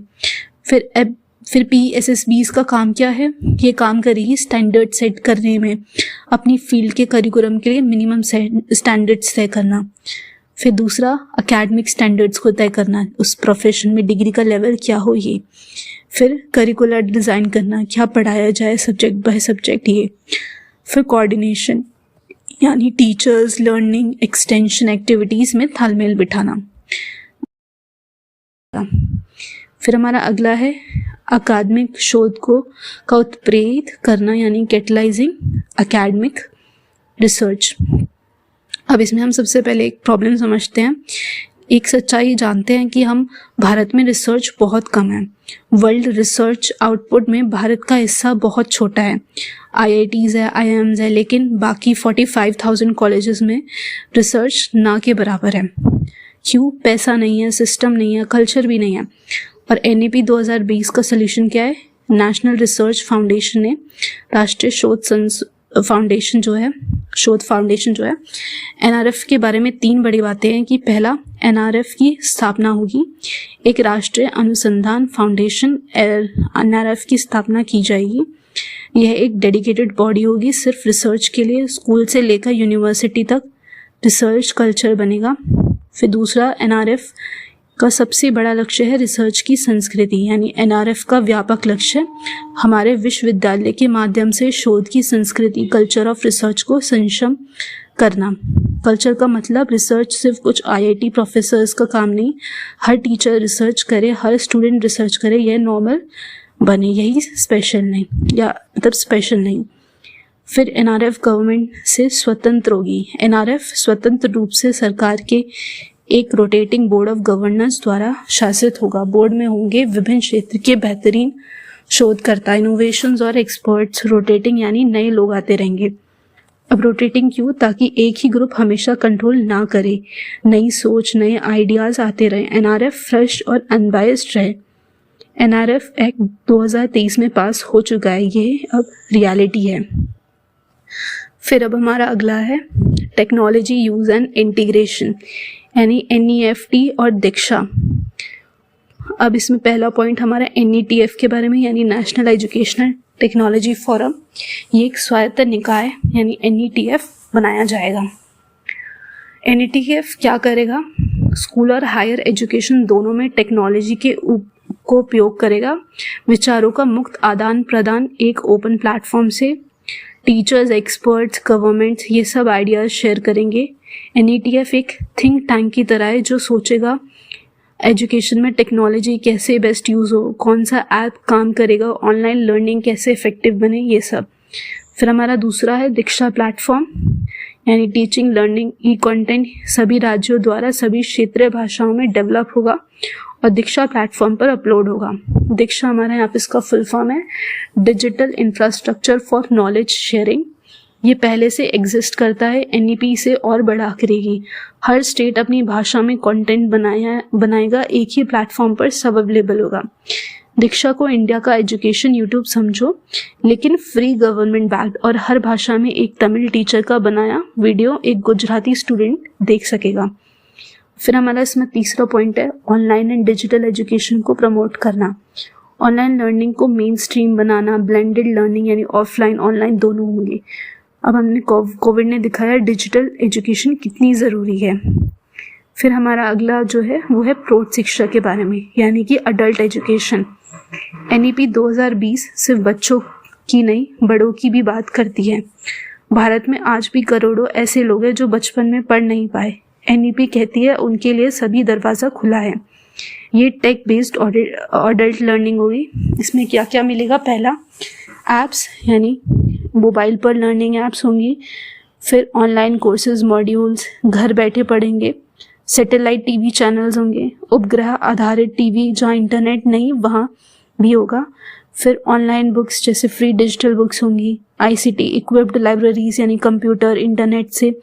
फिर PSSBs का काम क्या है, ये काम करेगी स्टैंडर्ड सेट करने में, अपनी फील्ड के करिकुलम के लिए मिनिमम स्टैंडर्ड्स तय करना। फिर दूसरा एकेडमिक स्टैंडर्ड्स को तय करना, उस प्रोफेशन में डिग्री का लेवल क्या हो ये। फिर करिकुलर डिज़ाइन करना, क्या पढ़ाया जाए सब्जेक्ट बाय सब्जेक्ट ये। फिर कोऑर्डिनेशन यानी टीचर्स, लर्निंग, एक्सटेंशन एक्टिविटीज़ में तालमेल बिठाना। फिर हमारा अगला है अकादमिक शोध का उत्प्रेरित करना, यानी कैटलाइजिंग एकेडमिक रिसर्च। अब इसमें हम सबसे पहले एक प्रॉब्लम समझते हैं, एक सच्चाई जानते हैं कि हम भारत में रिसर्च बहुत कम है। वर्ल्ड रिसर्च आउटपुट में भारत का हिस्सा बहुत छोटा है। IITs है, IIMs है, लेकिन बाकी 45,000 कॉलेजेस में रिसर्च ना के बराबर है। क्यों? पैसा नहीं है, सिस्टम नहीं है, कल्चर भी नहीं है। और NEP 2020 का सोल्यूशन क्या है? नेशनल रिसर्च फाउंडेशन ने, राष्ट्रीय शोध फाउंडेशन जो है NRF के बारे में 3 बड़ी बातें हैं कि पहला, NRF की स्थापना होगी, एक राष्ट्रीय अनुसंधान फाउंडेशन NRF की स्थापना की जाएगी। यह एक डेडिकेटेड बॉडी होगी सिर्फ रिसर्च के लिए, स्कूल से लेकर यूनिवर्सिटी तक रिसर्च कल्चर बनेगा। फिर दूसरा, NRF का सबसे बड़ा लक्ष्य है रिसर्च की संस्कृति, यानी NRF का व्यापक लक्ष्य हमारे विश्वविद्यालय के माध्यम से शोध की संस्कृति, कल्चर ऑफ रिसर्च को सक्षम करना। कल्चर का मतलब रिसर्च सिर्फ कुछ IIT प्रोफेसर्स का काम नहीं, हर टीचर रिसर्च करे, हर स्टूडेंट रिसर्च करे, यह नॉर्मल बने, यही स्पेशल नहीं, या मतलब स्पेशल नहीं। फिर NRF गवर्नमेंट से स्वतंत्र होगी। NRF स्वतंत्र रूप से सरकार के एक रोटेटिंग बोर्ड ऑफ गवर्नेंस द्वारा शासित होगा। बोर्ड में होंगे विभिन्न क्षेत्र के बेहतरीन शोधकर्ता, इनोवेशंस और एक्सपर्ट्स। रोटेटिंग यानी नए लोग आते रहेंगे। अब रोटेटिंग क्यों? ताकि एक ही ग्रुप हमेशा कंट्रोल ना करे, नई सोच, नए आइडियाज आते रहे, NRF फ्रेश और अनबायस्ड रहे। NRF एक्ट 2023 में पास हो चुका है, ये अब रियलिटी है। फिर अब हमारा अगला है टेक्नोलॉजी यूज एंड इंटीग्रेशन, यानी NEFT और दीक्षा। अब इसमें पहला पॉइंट हमारा NETF के बारे में, यानी नेशनल एजुकेशनल टेक्नोलॉजी फोरम। ये एक स्वायत्त निकाय यानी NETF बनाया जाएगा। NETF क्या करेगा? स्कूल और हायर एजुकेशन दोनों में टेक्नोलॉजी को उपयोग करेगा। विचारों का मुक्त आदान प्रदान एक ओपन प्लेटफॉर्म से टीचर्स, एक्सपर्ट्स, गवर्नमेंट्स ये सब आइडियाज़ शेयर करेंगे। NETF एक थिंक टैंक की तरह है जो सोचेगा एजुकेशन में टेक्नोलॉजी कैसे बेस्ट यूज़ हो, कौन सा ऐप काम करेगा, ऑनलाइन लर्निंग कैसे इफेक्टिव बने, ये सब। फिर हमारा दूसरा है दीक्षा प्लेटफॉर्म, यानी टीचिंग, लर्निंग, ई कंटेंट सभी राज्यों द्वारा सभी क्षेत्रीय भाषाओं में डेवलप होगा और दीक्षा प्लेटफॉर्म पर अपलोड होगा। दीक्षा हमारा यहाँ पे इसका फुल फॉर्म है digital infrastructure for knowledge sharing. ये पहले से एग्जिस्ट करता है, NEP इसे और बड़ा करेगी। हर स्टेट अपनी भाषा में कंटेंट बनाएगा, एक ही प्लेटफॉर्म पर सब अवेलेबल होगा। दीक्षा को इंडिया का एजुकेशन यूट्यूब समझो, लेकिन फ्री, गवर्नमेंट बैक्ड और हर भाषा में एक तमिल टीचर का बनाया वीडियो एक गुजराती स्टूडेंट देख सकेगा। फिर हमारा इसमें तीसरा पॉइंट है ऑनलाइन एंड डिजिटल एजुकेशन को प्रमोट करना। ऑनलाइन लर्निंग को मेन स्ट्रीम बनाना, ब्लेंडेड लर्निंग यानी ऑफलाइन ऑनलाइन दोनों होंगे। अब हमने कोविड ने दिखाया डिजिटल एजुकेशन कितनी ज़रूरी है। फिर हमारा अगला जो है वो है प्रौढ़ शिक्षा के बारे में, यानी कि अडल्ट एजुकेशन। NEP 2020 सिर्फ बच्चों की नहीं, बड़ों की भी बात करती है। भारत में आज भी करोड़ों ऐसे लोग हैं जो बचपन में पढ़ नहीं पाए। NEP कहती है उनके लिए सभी दरवाज़ा खुला है। ये टेक बेस्ड अडल्ट लर्निंग होगी। इसमें क्या क्या मिलेगा? पहला, ऐप्स यानी मोबाइल पर लर्निंग ऐप्स होंगी। फिर ऑनलाइन कोर्सेज, मॉड्यूल्स घर बैठे पढ़ेंगे। सैटेलाइट टीवी चैनल्स होंगे, उपग्रह आधारित टीवी जहाँ इंटरनेट नहीं वहाँ भी होगा। फिर ऑनलाइन बुक्स जैसे फ्री डिजिटल बुक्स होंगी। ICT इक्विप्ड लाइब्रेरीज यानी कंप्यूटर, इंटरनेट से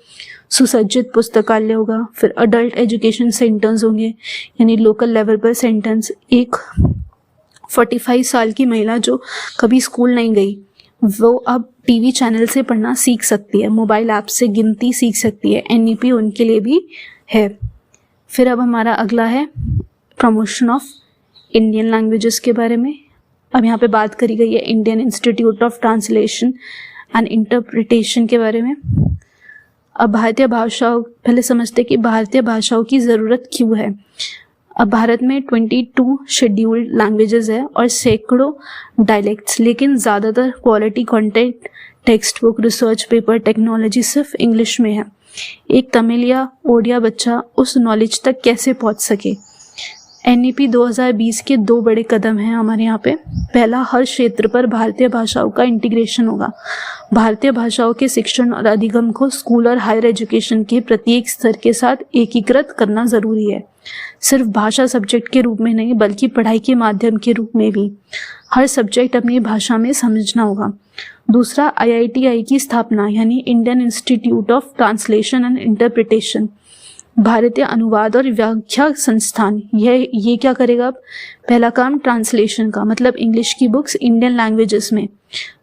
सुसज्जित पुस्तकालय होगा। फिर अडल्ट एजुकेशन सेंटर्स होंगे, यानी लोकल लेवल पर सेंटर्स। एक 45 साल की महिला जो कभी स्कूल नहीं गई वो अब टीवी चैनल से पढ़ना सीख सकती है, मोबाइल ऐप से गिनती सीख सकती है। NEP उनके लिए भी है। फिर अब हमारा अगला है प्रमोशन ऑफ इंडियन लैंग्वेजेस के बारे में। अब यहाँ पे बात करी गई है Indian institute of translation and interpretation के बारे में। अब भारतीय भाषाओं, पहले समझते कि भारतीय भाषाओं की ज़रूरत क्यों है। अब भारत में 22 शेड्यूल्ड लैंग्वेजेस है और सैकड़ों डायलेक्ट्स, लेकिन ज़्यादातर quality content, text book, research paper, technology सिर्फ इंग्लिश में है। एक तमिल या ओडिया बच्चा उस नॉलेज तक कैसे पहुंच सके? NEP 2020 के 2 बड़े कदम हैं हमारे यहाँ पे। पहला, हर क्षेत्र पर भारतीय भाषाओं का इंटीग्रेशन होगा। भारतीय भाषाओं के शिक्षण और अधिगम को स्कूल और हायर एजुकेशन के प्रत्येक स्तर के साथ एकीकृत करना ज़रूरी है। सिर्फ भाषा सब्जेक्ट के रूप में नहीं, बल्कि पढ़ाई के माध्यम के रूप में भी हर सब्जेक्ट अपनी भाषा में समझना होगा। दूसरा, IITI की स्थापना, यानी Indian institute of translation and interpretation, भारतीय अनुवाद और व्याख्या संस्थान। ये क्या करेगा? अब पहला काम ट्रांसलेशन का, मतलब इंग्लिश की बुक्स इंडियन लैंग्वेजेस में।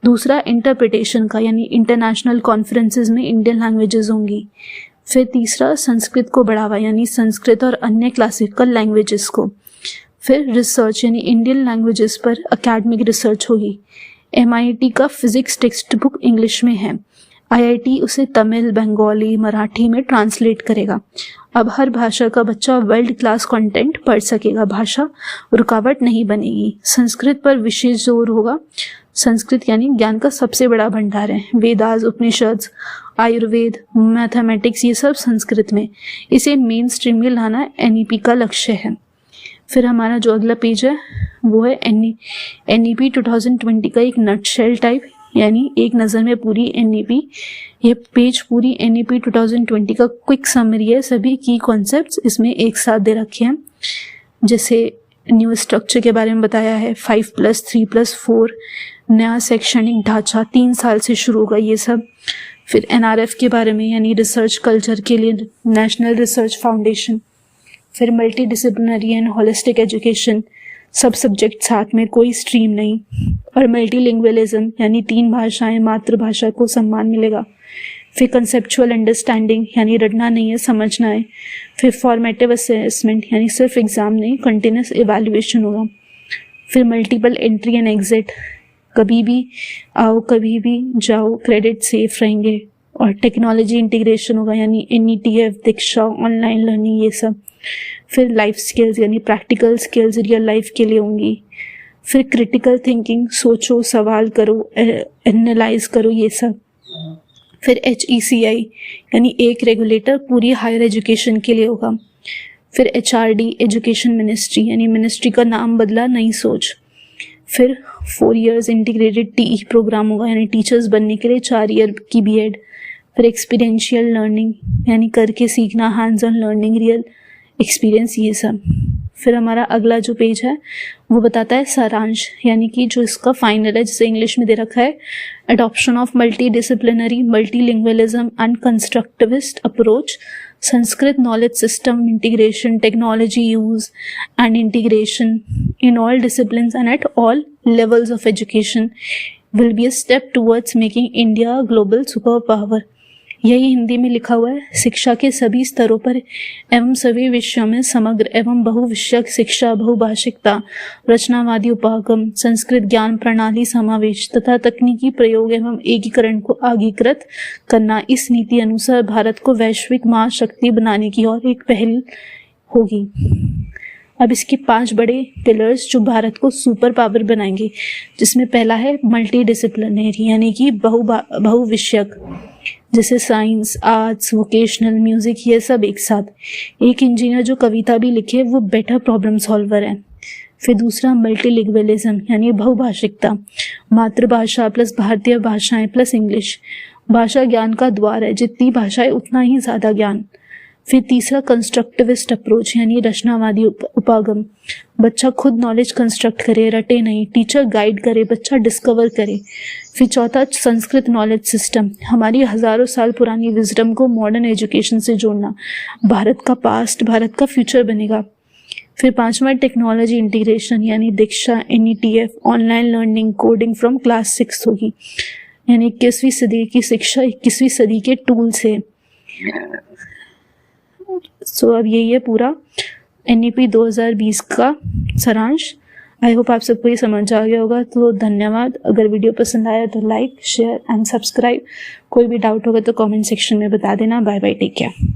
दूसरा, इंटरप्रिटेशन का, यानी इंटरनेशनल कॉन्फ्रेंसेस में इंडियन लैंग्वेजेस होंगी। फिर तीसरा, संस्कृत को बढ़ावा, यानी संस्कृत और अन्य क्लासिकल लैंग्वेजेस को। फिर रिसर्च, यानी इंडियन लैंग्वेजेस पर एकेडमिक रिसर्च होगी। MIT का फिजिक्स टेक्स्ट बुक इंग्लिश में है, IIT उसे तमिल, बंगाली, मराठी में ट्रांसलेट करेगा। अब हर भाषा का बच्चा वर्ल्ड क्लास कंटेंट पढ़ सकेगा, भाषा रुकावट नहीं बनेगी। संस्कृत पर विशेष जोर होगा। संस्कृत यानी ज्ञान का सबसे बड़ा भंडार है। वेदास, उपनिषद, आयुर्वेद, मैथमेटिक्स, ये सब संस्कृत में। इसे मेन स्ट्रीम में लाना NEP का लक्ष्य है। फिर हमारा जो अगला पेज है वो है NEP 2020 का एक नटशेल टाइप, यानी एक नज़र में पूरी NEP। ये पेज पूरी NEP 2020 का क्विक समरी है। सभी की कॉन्सेप्ट्स इसमें एक साथ दे रखे हैं। जैसे न्यू स्ट्रक्चर के बारे में बताया है, 5+3+4, नया शैक्षणिक ढांचा 3 साल से शुरू होगा ये सब। फिर NRF के बारे में, यानी रिसर्च कल्चर के लिए नेशनल रिसर्च फाउंडेशन। फिर multi disciplinary and holistic education, सब सब्जेक्ट साथ में, कोई स्ट्रीम नहीं। और मल्टीलिंगुअलिज्म, यानी 3 भाषाएं, मातृभाषा को सम्मान मिलेगा। फिर कंसेप्चुअल अंडरस्टैंडिंग, यानी रटना नहीं है, समझना है। फिर फॉर्मेटिव असेसमेंट, यानी सिर्फ एग्जाम नहीं, कंटिन्यूस इवैल्यूएशन होगा। फिर मल्टीपल एंट्री एंड एग्जिट, कभी भी आओ कभी भी जाओ, क्रेडिट सेफ रहेंगे। और टेक्नोलॉजी इंटीग्रेशन होगा, यानी NETF, दीक्षा, ऑनलाइन लर्निंग, ये सब। फिर लाइफ स्किल्स, यानी प्रैक्टिकल स्किल्स रियल लाइफ के लिए होंगी। फिर क्रिटिकल थिंकिंग, सोचो, सवाल करो, एनालाइज करो, ये सब। फिर HECI यानी एक रेगुलेटर पूरी हायर एजुकेशन के लिए होगा। फिर HRD एजुकेशन मिनिस्ट्री यानी मिनिस्ट्री का नाम बदला, नई सोच। फिर 4 years इंटीग्रेटेड TE प्रोग्राम होगा यानी टीचर्स बनने के लिए 4 year की BEd। फिर एक्सपीरियंशियल लर्निंग यानी करके सीखना, hands on learning, real experience, ये सब। फिर हमारा अगला जो पेज है वो बताता है सारांश यानी कि जो इसका फाइनल है, जिसे इंग्लिश में दे रखा है adoption of multi disciplinary multilingualism and constructivist approach, Sanskrit knowledge system integration, technology use and integration in all disciplines and at all levels of education will be a step towards making India global super power. यही हिंदी में लिखा हुआ है। शिक्षा के सभी स्तरों पर एवं सभी विषयों में समग्र एवं बहुविषयक शिक्षा, बहुभाषिकता, रचनावादी उपागम, संस्कृत ज्ञान प्रणाली समावेश तथा तकनीकी प्रयोग एवं एकीकरण को आगीकृत करना इस नीति अनुसार भारत को वैश्विक महाशक्ति बनाने की ओर एक पहल होगी। अब इसके 5 बड़े पिलर्स जो भारत को सुपर पावर बनाएंगे, जिसमें पहला है मल्टी डिसिप्लिनरी यानी कि बहुविषयक, जैसे साइंस, आर्ट्स, वोकेशनल, म्यूजिक, ये सब एक साथ। एक इंजीनियर जो कविता भी लिखे वो बेटर प्रॉब्लम सॉल्वर है। फिर दूसरा मल्टीलिंगुअलिज्म यानी बहुभाषिकता, मातृभाषा प्लस भारतीय भाषाएं प्लस इंग्लिश। भाषा ज्ञान का द्वार है, जितनी भाषाएं उतना ही ज़्यादा ज्ञान। फिर तीसरा कंस्ट्रक्टिविस्ट अप्रोच यानी रचनावादी उपागम, बच्चा खुद नॉलेज कंस्ट्रक्ट करे, रटे नहीं, टीचर गाइड करे, बच्चा डिस्कवर करे। फिर चौथा संस्कृत नॉलेज सिस्टम, हमारी हजारों साल पुरानी विजडम को मॉडर्न एजुकेशन से जोड़ना, भारत का पास्ट भारत का फ्यूचर बनेगा। फिर पांचवा टेक्नोलॉजी इंटीग्रेशन यानी दीक्षा, NETF, online learning, coding from class 6 होगी, यानी 21वीं सदी की शिक्षा 21वीं सदी के टूल से। सो अब यही है पूरा NEP 2020 का सारांश। आई होप आप सबको ये समझ आ गया होगा। तो धन्यवाद। अगर वीडियो पसंद आया तो लाइक, शेयर एंड सब्सक्राइब। कोई भी डाउट होगा तो कमेंट सेक्शन में बता देना। Bye bye, take care.